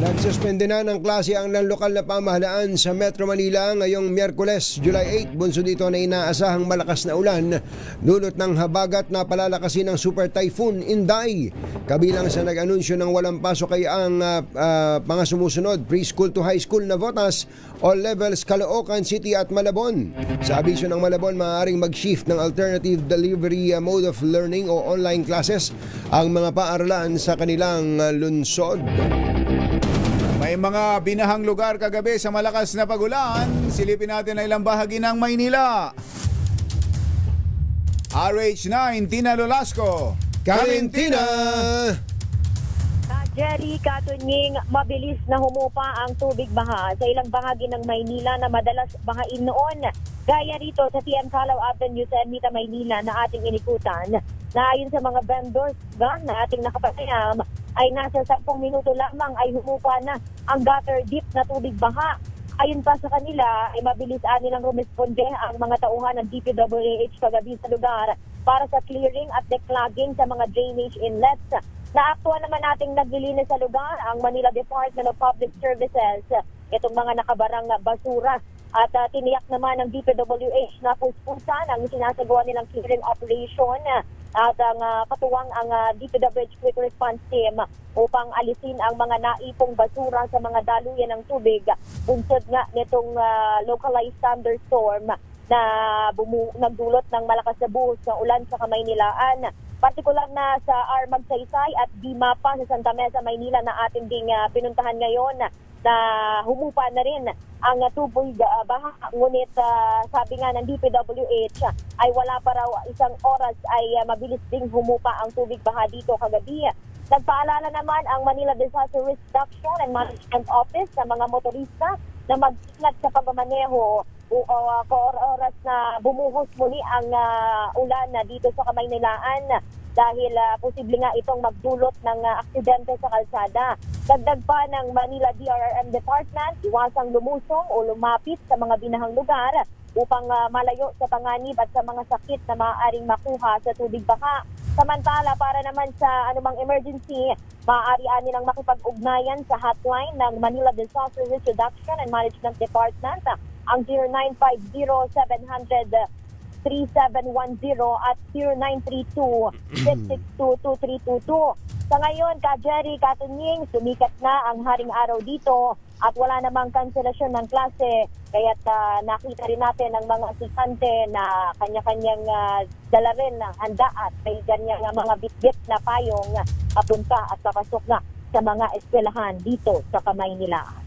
Nagsuspende na ng klase ang lokal na pamahalaan sa Metro Manila ngayong Miyerkules, July 8. Bunso dito na inaasahang malakas na ulan dulot ng habagat na palalakasin ng Super Typhoon Inday. Kabilang sa nag-anunsyo ng walang pasok ay ang mga sumusunod, preschool to high school na Votas, all levels, Caloocan City at Malabon. Sa abiso ng Malabon, maaaring mag-shift ng alternative delivery mode of learning o online classes ang mga paaralan sa kanilang lungsod. May mga binahang lugar kagabi sa malakas na pagulan. Silipin natin ang ilang bahagi ng Maynila. RH9, Tina Lolasco. Karintina! Jerry, Katunying, mabilis na humupa ang tubig baha sa ilang bahagi ng Maynila na madalas bahain noon. Gaya rito sa TM Calaw Avenue sa Ermita, Maynila na ating inikutan. na ayon sa mga vendors na ating nakapanayam ay nasa 10 minuto lamang ay humupa na ang gutter deep na tubig baha. Ayon pa sa kanila ay mabilis nilang rumesponde ang mga tauhan ng DPWH kagabi sa lugar para sa clearing at declogging sa mga drainage inlets. Naaktuhan naman nating naglilinis sa lugar ang Manila Department of Public Services itong mga nakabarang basura at tiniyak naman ng DPWH na puspusan ang sinasagawa nilang clearing operation at ang katuwang ang DPWH Quick Response Team upang alisin ang mga naipong basura sa mga daluyan ng tubig bunsod nga nitong localized thunderstorm na nagdulot ng malakas na buhos ng ulan sa Kamaynilaan. Partikular na sa Magsaysay at Dimapa sa Santa Mesa, Maynila na ating ding pinuntahan ngayon na humupa na rin ang tubig baha. Ngunit sabi nga ng DPWH ay wala pa raw isang oras ay mabilis ding humupa ang tubig baha dito kagabi. Nagpaalala naman ang Manila Disaster Risk Reduction and Management Office sa mga motorista na mag-ingat sa pagmamaneho oras na bumuhos muli ang ulan dito sa Kamaynilaan dahil posible nga itong magdulot ng aksidente sa kalsada. Dagdag pa ng Manila DRRM Department, iwasang lumusong o lumapit sa mga binahang lugar upang malayo sa panganib at sa mga sakit na maaaring makuha sa tubig baha. Samantala, para naman sa anumang emergency, maaari nilang makipag-ugnayan sa hotline ng Manila Disaster Risk Reduction and Management Department, ang 0950-700-3710 at 0932-662-2322. Sa ngayon, Jerry, Katunying, sumikat na ang haring araw dito at wala namang kanselasyon ng klase. Kaya't nakita rin natin ang mga estudyante na kanya-kanyang dala rin ng handa at may ganyang mga bitbit na payong papunta at papasok na sa mga eskwelahan dito sa Kamaynilaan.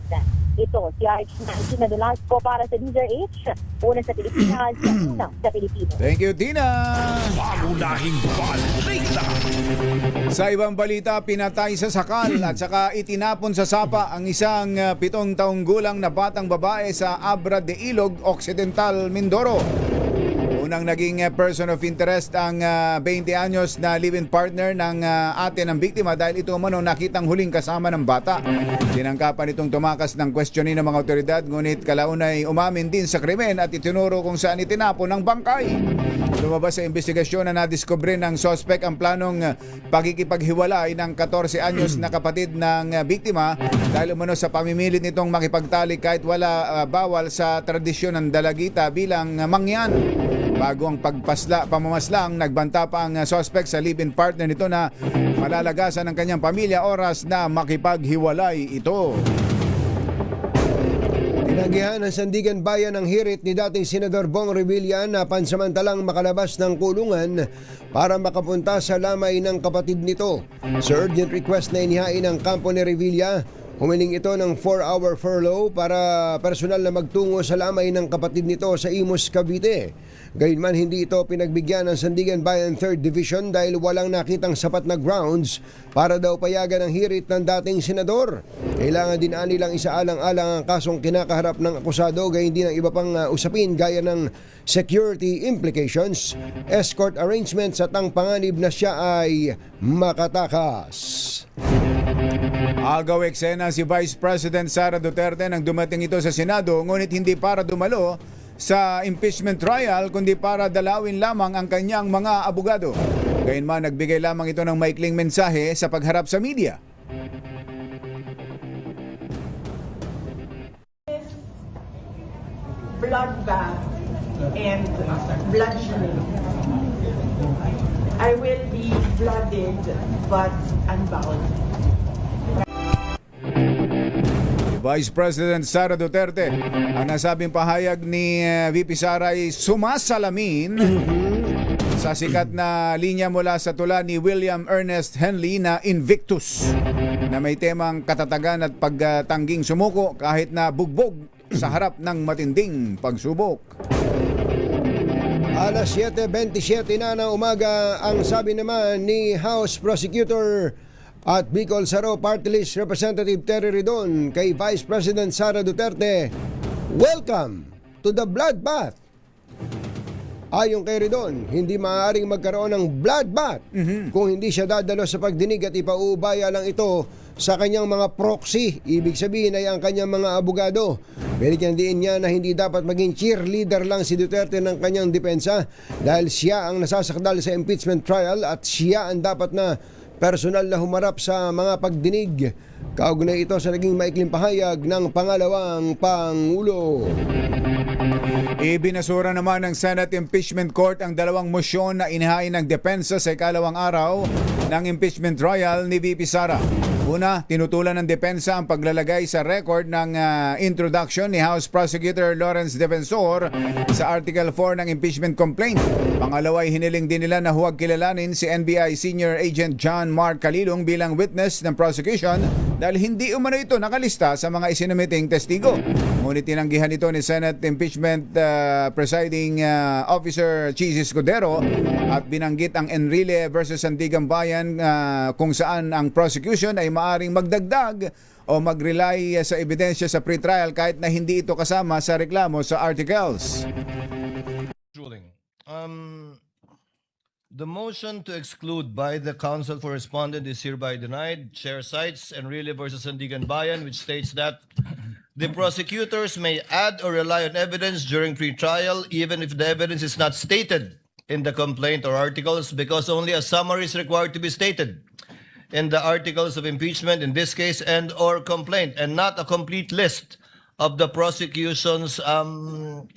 Ito, si RH19 na Dulasco para sa DZRH, una sa Pilipinas, una sa Pilipino. Thank you, Tina! Pangunahing balita. Sa ibang balita, pinatay sa sakal at saka itinapon sa sapa ang isang 7 taong gulang na batang babae sa Abra de Ilog, Occidental, Mindoro. Unang naging person of interest ang 20 anyos na live-in partner ng ate ng biktima dahil ito umano nakitang huling kasama ng bata. Tinangkapan itong tumakas ng questioning ng mga otoridad, ngunit kalaunay umamin din sa krimen at itinuro kung saan itinapon ng bangkay. Lumabas sa investigasyon na nadiskubre ng sospek ang planong pagkikipaghiwalay ng 14 anyos na kapatid ng biktima dahil umano sa pamimilit nitong makipagtalik kahit wala bawal sa tradisyon ng dalagita bilang mangyan. Bago ang pamamaslang, nagbanta pa ang suspect sa live-in partner nito na malalagasan ng kanyang pamilya oras na makipaghiwalay ito. Tinanggihan ng Sandigan Bayan ang hirit ni dating Senador Bong Revilla na pansamantalang makalabas ng kulungan para makapunta sa lamay ng kapatid nito. Sa urgent request na inihain ng kampo ni Revilla, humiling ito ng 4-hour furlough para personal na magtungo sa lamay ng kapatid nito sa Imus, Cavite. Gayunman, hindi ito pinagbigyan ng Sandigan Bayan 3rd Division dahil walang nakitang sapat na grounds para daw payagan ang hirit ng dating senador. Kailangan din nilang isaalang-alang ang kasong kinakaharap ng akusado, gayon din ang iba pang usapin gaya ng security implications, escort arrangements at ang panganib na siya ay makatakas. Agaw eksena si Vice President Sara Duterte nang dumating ito sa Senado, ngunit hindi para dumalo sa impeachment trial kundi para dalawin lamang ang kanyang mga abogado. Gayunman, nagbigay lamang ito ng maikling mensahe sa pagharap sa media. Bloodbath and bloodshed. I will be blooded but unbound. Vice President Sara Duterte, ang nasabing pahayag ni VP Sara ay sumasalamin sa sikat na linya mula sa tula ni William Ernest Henley na Invictus, na may temang katatagan at pagtangging sumuko kahit na bugbog sa harap ng matinding pagsubok. Alas 7:27 na ng umaga, ang sabi naman ni House Prosecutor at Bicol Saro Party List Representative Terry Ridon kay Vice President Sara Duterte, welcome to the bloodbath. Ayon kay Redon, hindi maaaring magkaroon ng bloodbath kung hindi siya dadalo sa pagdinig at ipaubaya lang ito sa kanyang mga proxy. Ibig sabihin ay ang kanyang mga abogado. Binigyan din niya na hindi dapat maging cheerleader lang si Duterte ng kanyang depensa dahil siya ang nasasakdal sa impeachment trial at siya ang dapat na personal na humarap sa mga pagdinig. Kaugnay ito sa naging maikling pahayag ng pangalawang Pangulo. Ibinasura naman ng Senate Impeachment Court ang dalawang mosyon na inihain ng depensa sa ikalawang araw ng impeachment trial ni VP Sara. Una, tinutulan ng depensa ang paglalagay sa record ng introduction ni House Prosecutor Lawrence Defensor sa Article 4 ng impeachment complaint. Pangalawa, hiniling din nila na huwag kilalanin si NBI Senior Agent John Mark Calilong bilang witness ng prosecution dahil hindi umano ito nakalista sa mga isinumiting testigo. Ngunit tinanggihan ito ni Senate Impeachment Presiding Officer Chis Escudero at binanggit ang Enrile versus Sandigan Bayan kung saan ang prosecution ay maaring magdagdag o mag-rely sa ebidensya sa pre-trial kahit na hindi ito kasama sa reklamo sa articles. Ruling. The motion to exclude by the counsel for respondent is hereby denied. Chair cites Enrile versus Sandigan Bayan, which states that the prosecutors may add or rely on evidence during pre-trial even if the evidence is not stated in the complaint or articles because only a summary is required to be stated in the articles of impeachment in this case and or complaint and not a complete list of the prosecution's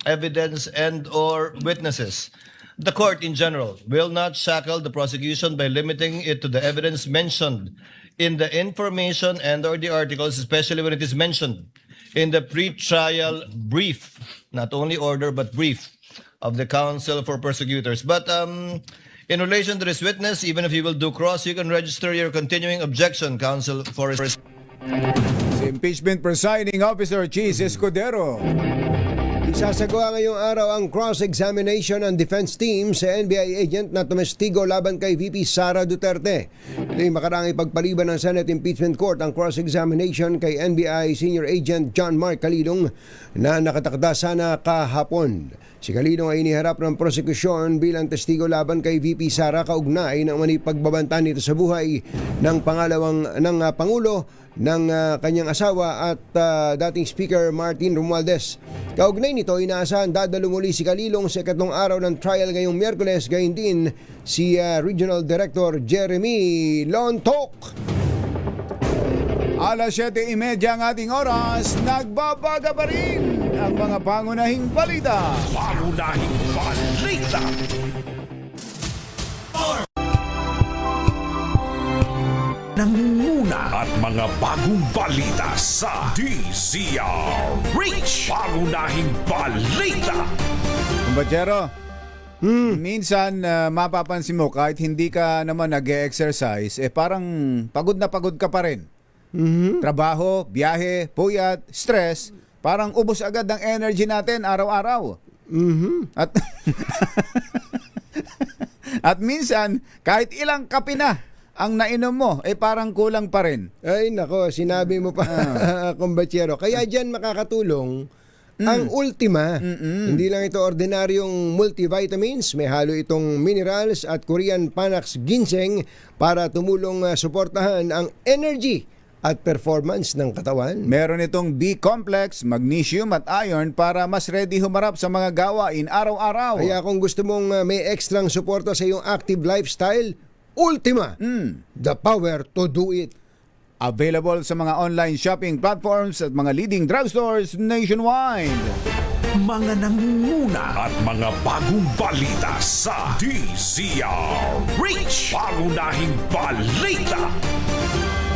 evidence and or witnesses. The court in general will not shackle the prosecution by limiting it to the evidence mentioned in the information and or the articles, especially when it is mentioned in the pre-trial brief, not only order but brief of the counsel for prosecutors. But in relation to this witness, even if you will do cross, you can register your continuing objection, counsel for Si Impeachment Presiding Officer Chis Escudero. Isasagawa ngayong araw ang cross-examination ng defense team sa NBI agent na tumestigo laban kay VP Sara Duterte. Ito yung makaraang ipagpaliban ng Senate Impeachment Court ang cross-examination kay NBI Senior Agent John Mark Calilong na nakatakda sana kahapon. Si Calilong ay iniharap ng prosekusyon bilang testigo laban kay VP Sara kaugnay ng manipagbabanta nito sa buhay ng Pangulo ng kanyang asawa at dating Speaker Martin Romualdez. Kaugnay nito, inaasahan dadalo muli si Calilong sa ikatlong araw ng trial ngayong Miyerkules, gayon din si Regional Director Jeremy Lontok. Alas 7:30 ang ating oras, nagbabaga pa rin ang mga pangunahing balita. Pangunahing balita. Nangunguna at mga bagong balita sa DZRH. Pangunahing balita. Kumbachero, minsan mapapansin mo kahit hindi ka naman nag-exercise, parang pagod na pagod ka pa rin. Trabaho, biyahe, puyat, stress, parang ubos agad ang energy natin araw-araw. At minsan, kahit ilang kape na ang nainom mo, parang kulang pa rin. Ay nako, sinabi mo pa, kumbachero. Kaya dyan makakatulong ang Ultima. Hindi lang ito ordinaryong multivitamins, may halo itong minerals at Korean Panax ginseng para tumulong suportahan ang energy at performance ng katawan. Meron itong B-complex, magnesium at iron para mas ready humarap sa mga gawain araw-araw. Kaya kung gusto mong may ekstrang suporta sa iyong active lifestyle, Ultima, the power to do it. Available sa mga online shopping platforms at mga leading drugstores nationwide. Mga nangunguna at mga bagong balita sa DZRH. Pangunahing balita.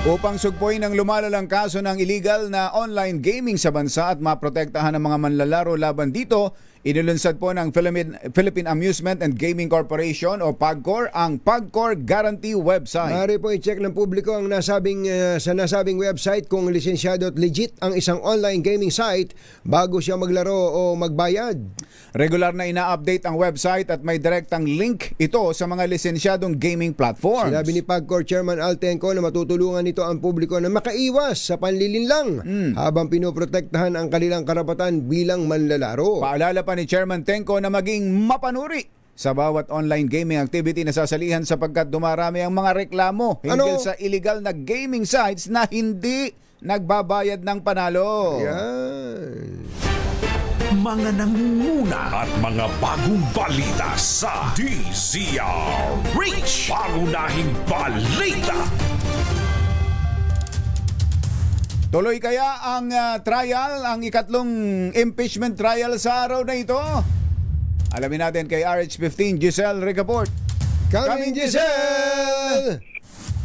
Upang sugpuin ang lumalalang kaso ng illegal na online gaming sa bansa at maprotektahan ang mga manlalaro laban dito, inilunsad po ng Philippine Amusement and Gaming Corporation o PAGCOR ang PAGCOR Guarantee website. Maaari po i-check ng publiko ang sa nasabing website kung lisensyado at legit ang isang online gaming site bago siya maglaro o magbayad. Regular na ina-update ang website at may direktang link ito sa mga lisensyadong gaming platforms. Sinabi ni PAGCOR Chairman Altenco na matutulungan nito ang publiko na makaiwas sa panlilinlang habang pinoprotektahan ang kanilang karapatan bilang manlalaro. Paalala pa ni Chairman Tenco na maging mapanuri sa bawat online gaming activity na sasalihan sapagkat dumarami ang mga reklamo hinggil sa illegal na gaming sites na hindi nagbabayad ng panalo. Yan. Mga nangunguna at mga bagong balita sa DZRH. Pangunahing balita. Tuloy kaya ang trial, ang ikatlong impeachment trial sa araw na ito? Alamin natin kay RH15 Giselle Ricaport. Coming, Giselle!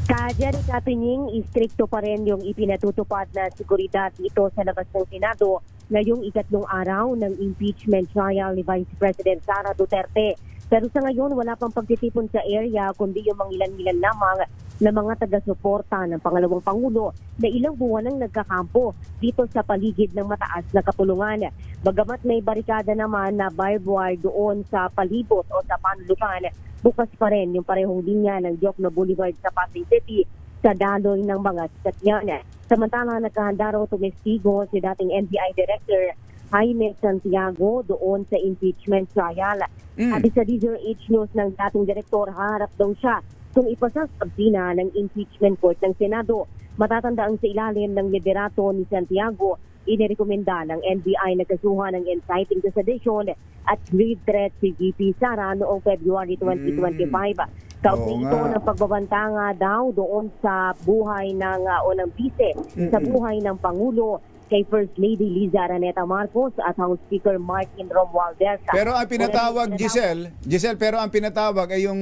Sa Jerry Katunying, istrikto pa rin yung ipinatutupad na seguridad dito sa labas ng Senado ngayong ikatlong araw ng impeachment trial ni Vice President Sara Duterte. Pero sa ngayon, wala pang pagtitipon sa area kundi yung mangilan-ngilan lamang na mga taga-suporta ng pangalawang Pangulo na ilang buwan nang nagkakampo dito sa paligid ng mataas na kapulungan. Bagamat may barikada naman na barbed wire doon sa palibot o sa panulukan, bukas pa rin yung parehong linya ng Diokno Boulevard sa Pasay City sa daloy ng mga sasakyan. Samantala, nagkahanda raw tumestigo si dating NBI Director Jaime Santiago doon sa impeachment trial. At sa DZRH News ng dating direktor, harap daw siya kung ipasa sa pagdina ng impeachment court ng Senado. Matatandaan sa ilalim ng liderato ni Santiago, inirekomenda ng NBI na kasuhan ng inciting to sedition at grave threat si VP Sara noong February 2025. Kaugnay ito ng pagbabantanga daw doon sa buhay ng unang bise, sa buhay ng Pangulo kay First Lady Liza Araneta Marcos at House Speaker Martin Romualdez. Pero ang pinatawag, Giselle, pero ang pinatawag ay yung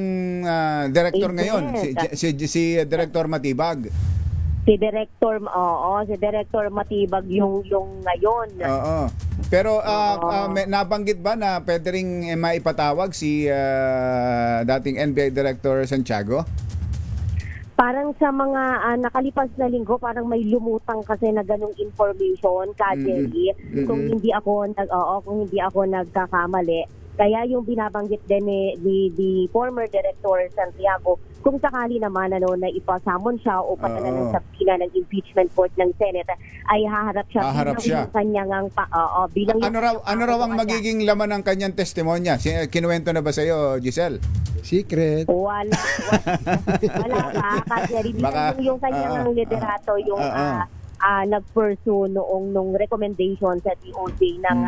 director ngayon, si Director Matibag. Si Director Matibag yung ngayon. Oo. Pero nabanggit ba na pwede ring maipatawag si dating NBI Director Santiago? Parang sa mga nakalipas na linggo, parang may lumutang kasi na ganung information, Jerry. Kung hindi ako nagkakamali. Kaya yung binabanggit din ni former Director Santiago, kung sakali naman na ipasamon siya o padala ng sabina ng impeachment court ng Senate, ay haharap siya. Bilang Ano raw ang magiging laman ng kanyang testimonya? Kinuwento na ba sa iyo, Giselle? Secret. Wala pa, kasi yung kanyang liderato, yung nag-pursue nung recommendation sa DOJ ng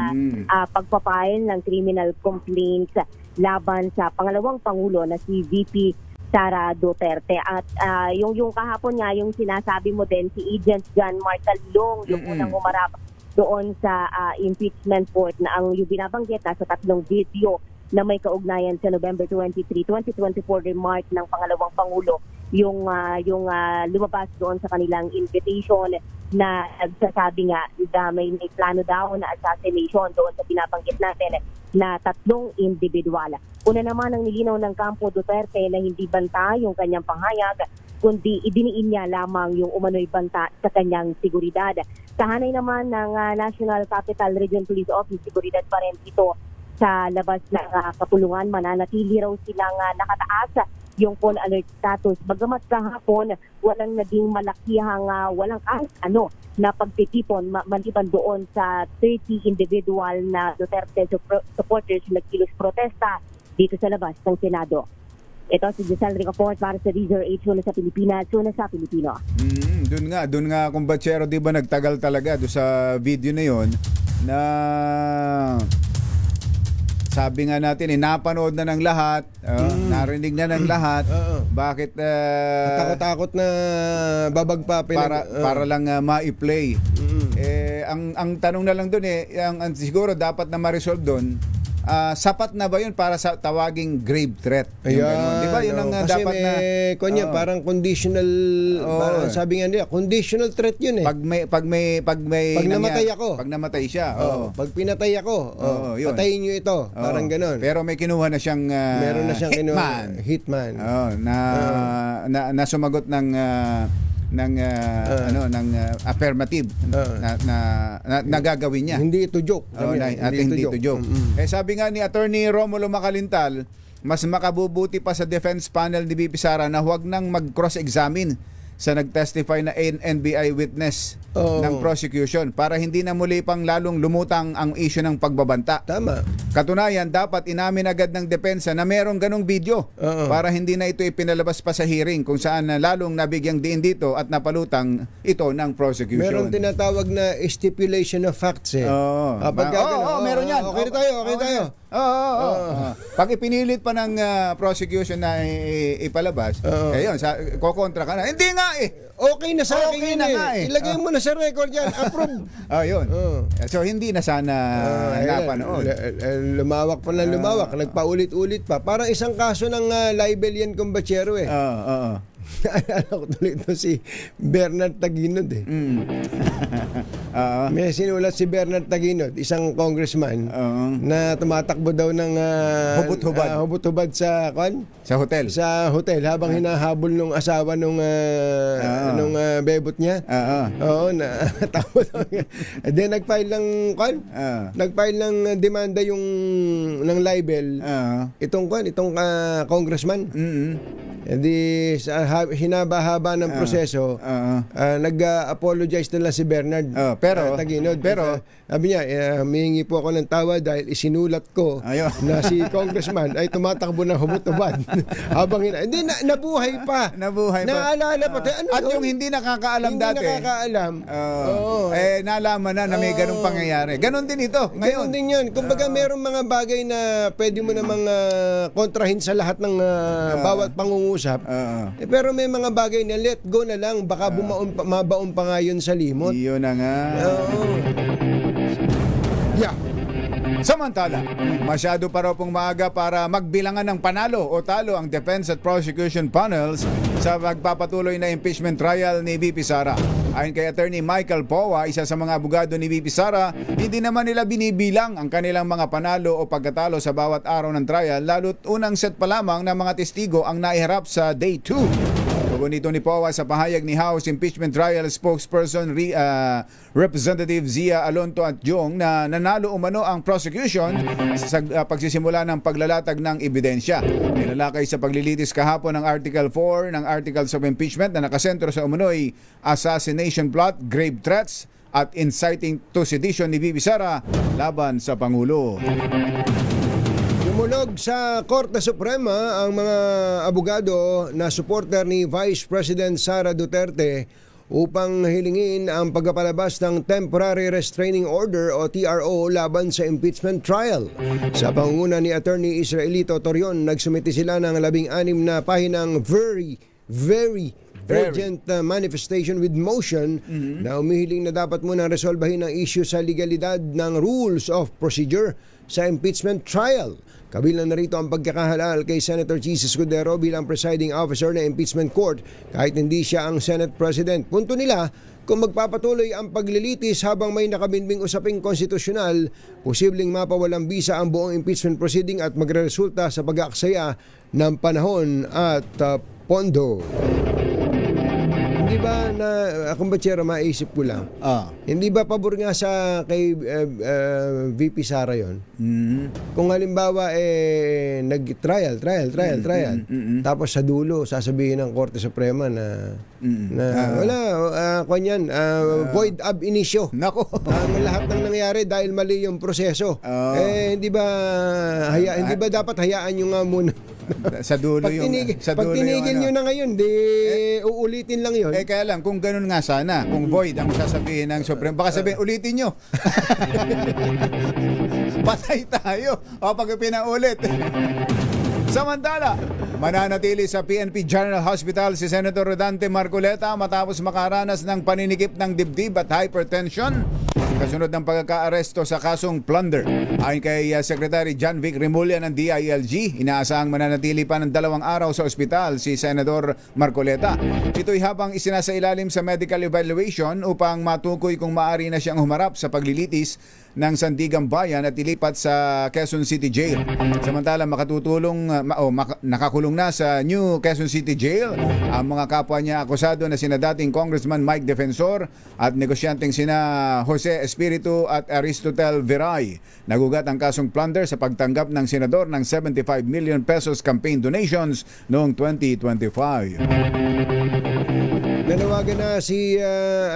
pagpapile ng criminal complaints laban sa pangalawang Pangulo na si VP Sara Duterte. At yung kahapon nga, yung sinasabi mo din, si Agent John Martalong, yung unang umarap doon sa impeachment court na ang yung binabanggit sa 3 video na may kaugnayan sa November 23, 2024 remark ng pangalawang Pangulo, yung lumabas doon sa kanilang invitation na nagsasabi nga na may plano daw na assassination doon sa binabanggit natin na 3 individual. Una naman ang nilinaw ng kampo Duterte na hindi banta yung kanyang panghayag, kundi idiniin niya lamang yung umano'y banta sa kanyang seguridad. Sa hanay naman ng National Capital Region Police Office, seguridad pa rin ito sa labas ng kapulungan. Mananatili raw silang nakataas yung full alert status. Bagamat kahapon, walang naging malakihang, walang na pagtitipon maliban doon sa 30 individual na Duterte supporters nagkilos protesta dito sa labas ng Senado. Ito si Giselle Ricaport para sa DZRH, una sa Pilipinas, una sa Pilipino. Doon nga kumbatsero, di ba nagtagal talaga doon sa video na yon na sabi nga natin, napanood na ng lahat, narinig na ng lahat. Bakit takot-takot na babagpa para lang ma-play. Ang tanong na lang doon ang siguro dapat na ma-resolve doon, sapat na ba yun para sa tawaging grave threat? Di ba yun ang kasi dapat na parang conditional, parang sabi nga nila, conditional threat yun eh. Pag namatay ako, pag namatay siya, pag pinatay ako, patayin nyo ito, parang ganon. Pero may kinuha na siyang meron na siyang hitman. Na sumagot ng affirmative na gagawin niya. Hindi ito joke. Hindi ito joke. Sabi nga ni Attorney Romulo Macalintal, mas makabubuti pa sa defense panel ni VP Sara na huwag nang mag-cross-examine sa nag-testify na NBI witness Oo. ng prosecution para hindi na muli pang lalong lumutang ang issue ng pagbabanta. Tama. Katunayan, dapat inamin agad ng depensa na merong ganong video Oo. para hindi na ito ipinalabas pa sa hearing kung saan lalong nabigyang diin dito at napalutang ito ng prosecution. Meron tinatawag na stipulation of facts eh. Oo. Meron yan. Okay na tayo, okay tayo. Oo. Pag ipinilit pa ng prosecution na ipalabas, yun, kokontra ka na. Hindi nga eh. Okay na sa akin Okay yun na eh. nga eh. Ilagay mo na sa record yan. Approve. Yun. So hindi na sana napanood. Lumawak pa ng lumawak. Nagpaulit-ulit pa. Parang isang kaso ng libel yan kumbachero eh. Oo. Naalala ko tuloy ito si Bernard Taguinod eh. May sinulat si Bernard Taguinod, isang congressman na tumatakbo daw ng hubot-hubad sa hotel. Sa hotel habang hinahabol nung asawa nung bebot niya. Oo, na takbo daw. Then nagfile ng demanda yung ng libel. Itong congressman. Hindi hinaba-haba ng proseso. Nag-apologize na lang si Bernard Taguinod. Pero sabi niya, humihingi po ako ng tawa dahil isinulat ko na si congressman ay tumatakbo ng hubot-hubad habang hindi nabuhay pa. Naalala pa. At yung hindi nakakaalam dati. Hindi nakakaalam. Nalaman na may ganung pangyayari. Ganon din ito. Ganon din yun. Kumbaga merong mga bagay na pwede mo namang kontrahin sa lahat ng bawat pangungusap. Pero may mga bagay na let go na lang. Baka mabaon pa nga yun sa limot. Yun na nga. Yeah. Samantala, masyado pa raw pong maaga para magbilangan ng panalo o talo ang defense at prosecution panels sa magpapatuloy na impeachment trial ni VP Sara. Ayon kay Attorney Michael Powa, isa sa mga abogado ni VP Sara, hindi naman nila binibilang ang kanilang mga panalo o pagkatalo sa bawat araw ng trial, lalo't unang set pa lamang ng mga testigo ang naiharap sa day 2. Nito ni Powa sa pahayag ni House Impeachment Trial spokesperson Representative Zia Alonto at Jong na nanalo umano ang prosecution sa pagsisimula ng paglalatag ng ebidensya. Nilalakay sa paglilitis kahapon ng Article 4 ng Articles of Impeachment na nakasentro sa umunoy assassination plot, grave threats at inciting to sedition ni VP Sara laban sa Pangulo. Dumulog sa Korte Suprema ang mga abogado na supporter ni Vice President Sara Duterte upang hilingin ang pagpapalabas ng Temporary Restraining Order o TRO laban sa impeachment trial. Sa pangunguna ni Attorney Israelito Torion, nagsumiti sila ng 16 na pahinang very urgent manifestation with motion na umihiling na dapat muna resolbahin ang issue sa legalidad ng rules of procedure sa impeachment trial. Kabilang na rito ang pagkakahalal kay Senator Jesus Escudero bilang presiding officer ng impeachment court kahit hindi siya ang Senate President. Punto nila, kung magpapatuloy ang paglilitis habang may nakabinbing usaping konstitusyonal, posibleng mapawalang bisa ang buong impeachment proceeding at magresulta sa pag-aaksaya ng panahon at pondo. Hindi ba na akong batsero maisip ko lang? Hindi ba pabor nga sa kay VP Sara yon? Kung halimbawa nag-trial, tapos sa dulo sasabihin ng Korte Suprema na wala kanyan void ab initio. Nako. Ang lahat ng nangyari dahil mali yung proseso. Hindi ba dapat hayaan nyo nga muna sa dulo pag tinigil nyo na ngayon, uulitin lang yun. Kaya lang, kung ganun nga sana, kung void ang sasabihin ng Supreme, baka sabihin, ulitin nyo. Patay tayo. O pag pinaulit. Samantala, mananatili sa PNP General Hospital si Senator Rodante Marcoleta matapos makaranas ng paninikip ng dibdib at hypertension kasunod ng pagkakaaresto sa kasong plunder. Ayon kay Secretary John Vic Remulla ng DILG, inaasahang mananatili pa ng 2 araw sa ospital si Senador Marcoleta. Ito'y habang isinasailalim sa medical evaluation upang matukoy kung maaari na siyang humarap sa paglilitis ng Sandigan Bayan at ilipat sa Quezon City Jail. Samantala, nakakulong na sa New Quezon City Jail ang mga kapwa niya akusado na sina dating Congressman Mike Defensor at negosyanteng sina Jose Espiritu at Aristotel Viray. Nagugat ang kasong plunder sa pagtanggap ng senador ng 75 million pesos campaign donations noong 2025. Nanawagan na si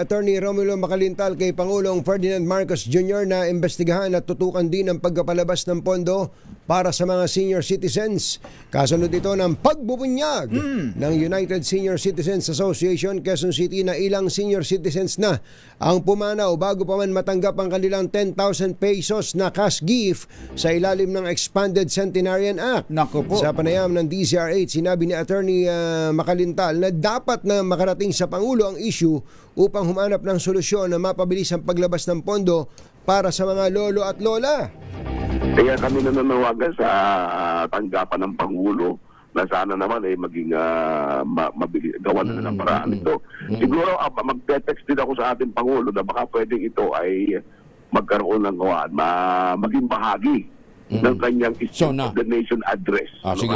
Attorney Romulo Macalintal kay Pangulong Ferdinand Marcos Jr. na imbestigahan at tutukan din ang pagkapalabas ng pondo para sa mga senior citizens. Kasunod ito ng pagbubunyag ng United Senior Citizens Association Quezon City na ilang senior citizens na ang pumanaw bago pa man matanggap ang kanilang 10,000 pesos na cash gift sa ilalim ng Expanded Centenarian Act. Naku po. Sa panayam ng DZRH, sinabi ni Attorney Macalintal na dapat na makarating sa Pangulo ang issue upang humanap ng solusyon na mapabilis ang paglabas ng pondo para sa mga lolo at lola. Kaya kami nananawagan sa tanggapan ng Pangulo na sana naman maging mabilis, gawan na ng paraan ito. Siguro magte-text din ako sa ating Pangulo na baka pwedeng ito ay magkaroon ng gawaan, maging bahagi ng kanyang State of the Nation address.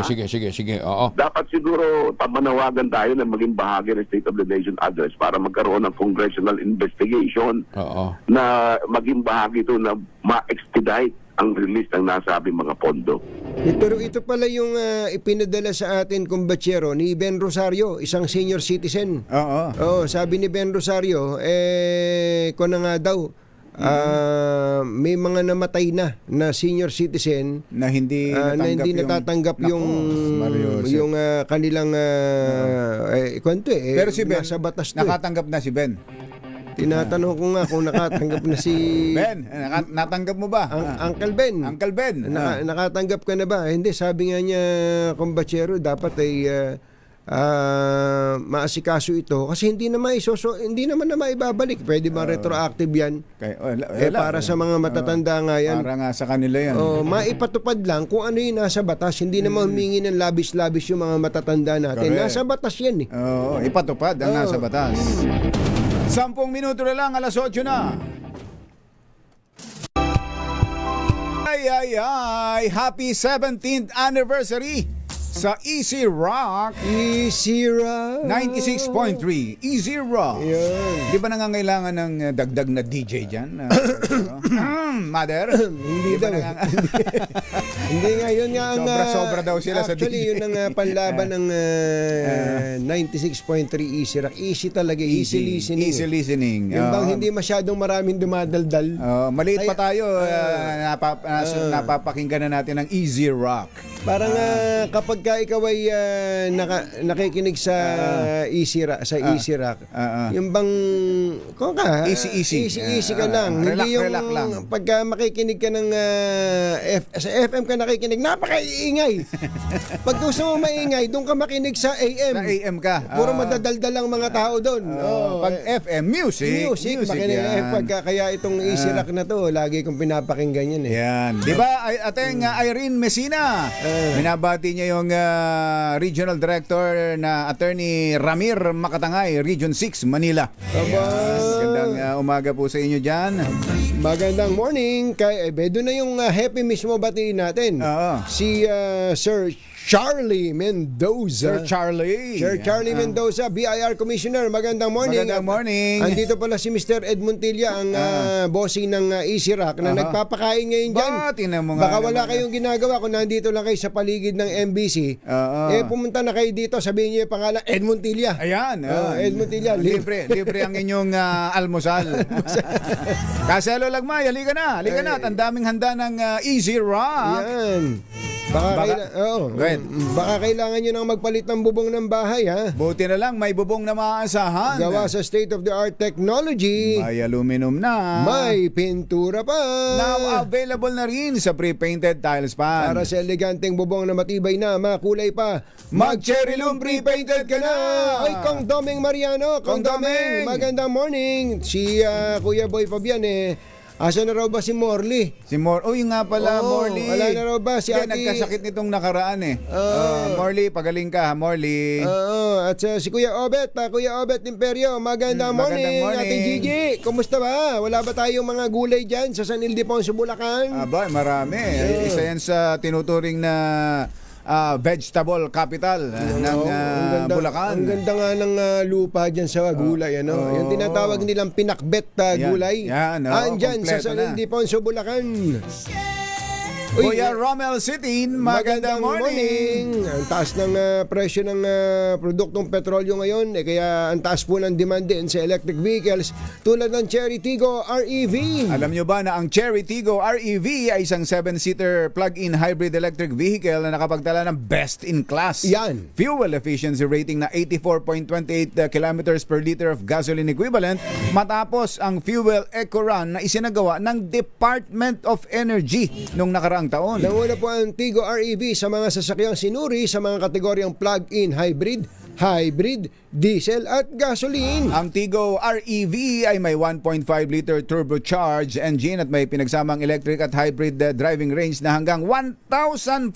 Sige. Oo. Dapat siguro manawagan tayo na maging bahagi ng State of the Nation address para magkaroon ng congressional investigation na maging bahagi ito na ma-expedite ang release ng nasabing mga pondo. Pero ito pala yung ipinadala sa atin kumbatsero ni Ben Rosario, isang senior citizen. Oo, sabi ni Ben Rosario, kung na nga daw, may mga namatay na senior citizen na hindi natatanggap yung kanilang kwento Pero si Ben, nasa batas nakatanggap na si Ben. Tinatanong ko nga kung nakatanggap na si Ben, natanggap mo ba? Uncle Ben. Uncle Ben. Nakatanggap ka na ba? Hindi, sabi nga niya kumbatsero, dapat ay maasikaso ito kasi hindi naman na maibabalik. Pwede ba retroactive yan? Para sa mga matatanda nga yan. Para nga sa kanila yan. Maipatupad lang kung ano yung nasa batas. Hindi naman humingi ng labis-labis yung mga matatanda natin. Correct. Nasa batas yan ipatupad ang nasa batas. 10 minuto na lang, alas 8 na. Ay, happy 17th anniversary sa Easy Rock. 96.3 Easy Rock. Di ba nangangailangan ng dagdag na DJ dyan? Mother? Hindi daw. Hindi nga, yun nga ang... Sobra daw sila sa DJ. Actually, yun ang panlaban ng 96.3 Easy Rock. Easy talaga, easy listening. Easy listening. Yung bang hindi masyadong maraming dumadaldal. Maliit pa tayo, napapakinggan na natin ng Easy Rock. Parang kapag ikaw ay nakikinig sa Easy Rock, yung bang easy ka lang. Relax lang. Pagka makikinig ka ng sa FM ka nakikinig, napaka-iingay. Pag gusto mo maingay, doon ka makinig sa AM. Sa AM ka. Puro madadaldal lang mga tao doon. Pag FM, music makinig. yan. Kaya itong Easy Rock na to, lagi kong pinapakinggan yan. Yan. Di ba, ating Irene Messina, binabati niya yung Regional Director na Attorney Ramir Makatangay, Region 6, Manila. Magandang umaga po sa inyo dyan. Magandang morning. Doon na yung happy mismo batiin natin. Si Sir Charlie Mendoza. Sir Charlie Mendoza, BIR Commissioner. Magandang morning. Magandang morning. Andito pala si Mr. Ed Montilla, ang bossing ng Easy Rock na nagpapakain ngayon dyan. Baka wala kayong ginagawa kung nandito lang kayo sa paligid ng MBC. Pumunta na kayo dito, sabihin niyo yung pangalan, Ed Montilla. Ayan. Ed Montilla. Libre ang inyong almusal. Kaselo Lagmay, halika na. At ang daming handa ng Easy Rock. Yan. Baka kailangan nyo nang magpalit ng bubong ng bahay, ha? Buti na lang, may bubong na maaasahan. Gawa sa state-of-the-art technology. May aluminum na. May pintura pa. Now available na rin sa pre-painted tiles pan. Para sa eleganteng bubong na matibay na, makulay pa. Mag-cherry loom pre-painted ka na. Ay, Kong Doming Mariano. Kong Doming, magandang morning. Si Kuya Boy Fabian asa na raw ba si Morley? Yung nga pala, Morley. Wala na raw ba si Ate? Nagkasakit nitong nakaraan Morley, pagaling ka, Morley. At si Kuya Obet Imperio, magandang morning. Ate Gigi, kumusta ba? Wala ba tayong mga gulay dyan sa San Ildefonso, Bulacan? Marami. Isa yan sa tinuturing na vegetable capital ng Bulacan. Ang ganda nga ng lupa dyan sa gulay. Yung tinatawag nilang pinakbet gulay. Andyan sa San Ildefonso, Bulacan. Uy, Kuya Romel City, magandang morning. Ang taas ng presyo ng produktong petrolyo ngayon, kaya ang taas po ng demand din sa electric vehicles tulad ng Cherry Tiggo REV. Alam nyo ba na ang Cherry Tiggo REV ay isang 7-seater plug-in hybrid electric vehicle na nakapagtala ng best in class. Yan. Fuel efficiency rating na 84.28 kilometers per liter of gasoline equivalent matapos ang fuel eco run na isinagawa ng Department of Energy nung nakaraang taon. Nanguna po ang Tiggo REV sa mga sasakyang sinuri sa mga kategoryang plug-in hybrid, diesel at gasoline. Ang Tiggo REV ay may 1.5 liter turbocharged engine at may pinagsamang electric at hybrid driving range na hanggang 1,400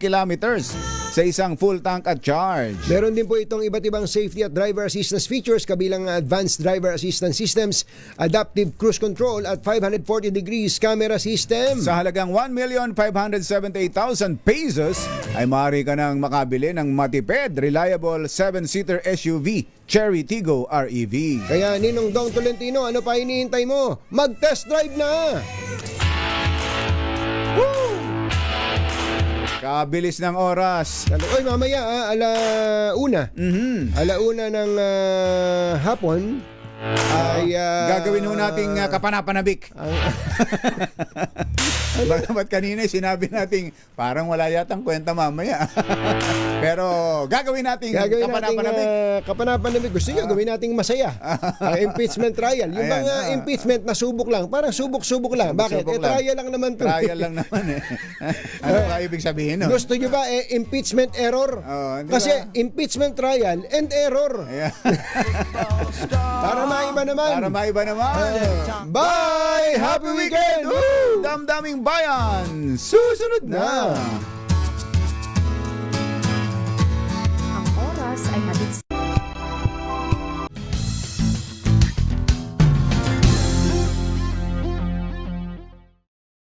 kilometers sa isang full tank at charge. Meron din po itong iba't ibang safety at driver assistance features kabilang advanced driver assistance systems, adaptive cruise control at 540 degrees camera system. Sa halagang 1,578,000 pesos ay maaari ka nang makabili ng matipid, reliable 7-seater SUV Cherry Tiggo REV. Kaya Ninong Dong Tolentino, ano pa hinihintay mo? Mag-test drive na! Woo! Kabilis ng oras. Oy, mamaya alauna. Alauna ng hapon ay gagawin ho nating kapanapanabik. Ba't kanina sinabi nating parang wala yatang kwenta mamaya. Pero gagawin nating kapanapanabik. Kapanapanabik. Gusto nyo gawin nating masaya. Impeachment trial. Yung Ayan, mga impeachment na subok lang. Parang subok-subok lang. Bakit? Subok lang. Trial lang naman to. Trial lang naman eh. Ano ba ibig sabihin nun? Gusto nyo ba impeachment error? Kasi impeachment trial and error. Ayan. Para maiba naman. Para maiba naman. Bye! Happy weekend! Woo! Damdaming bayan! Susunod na!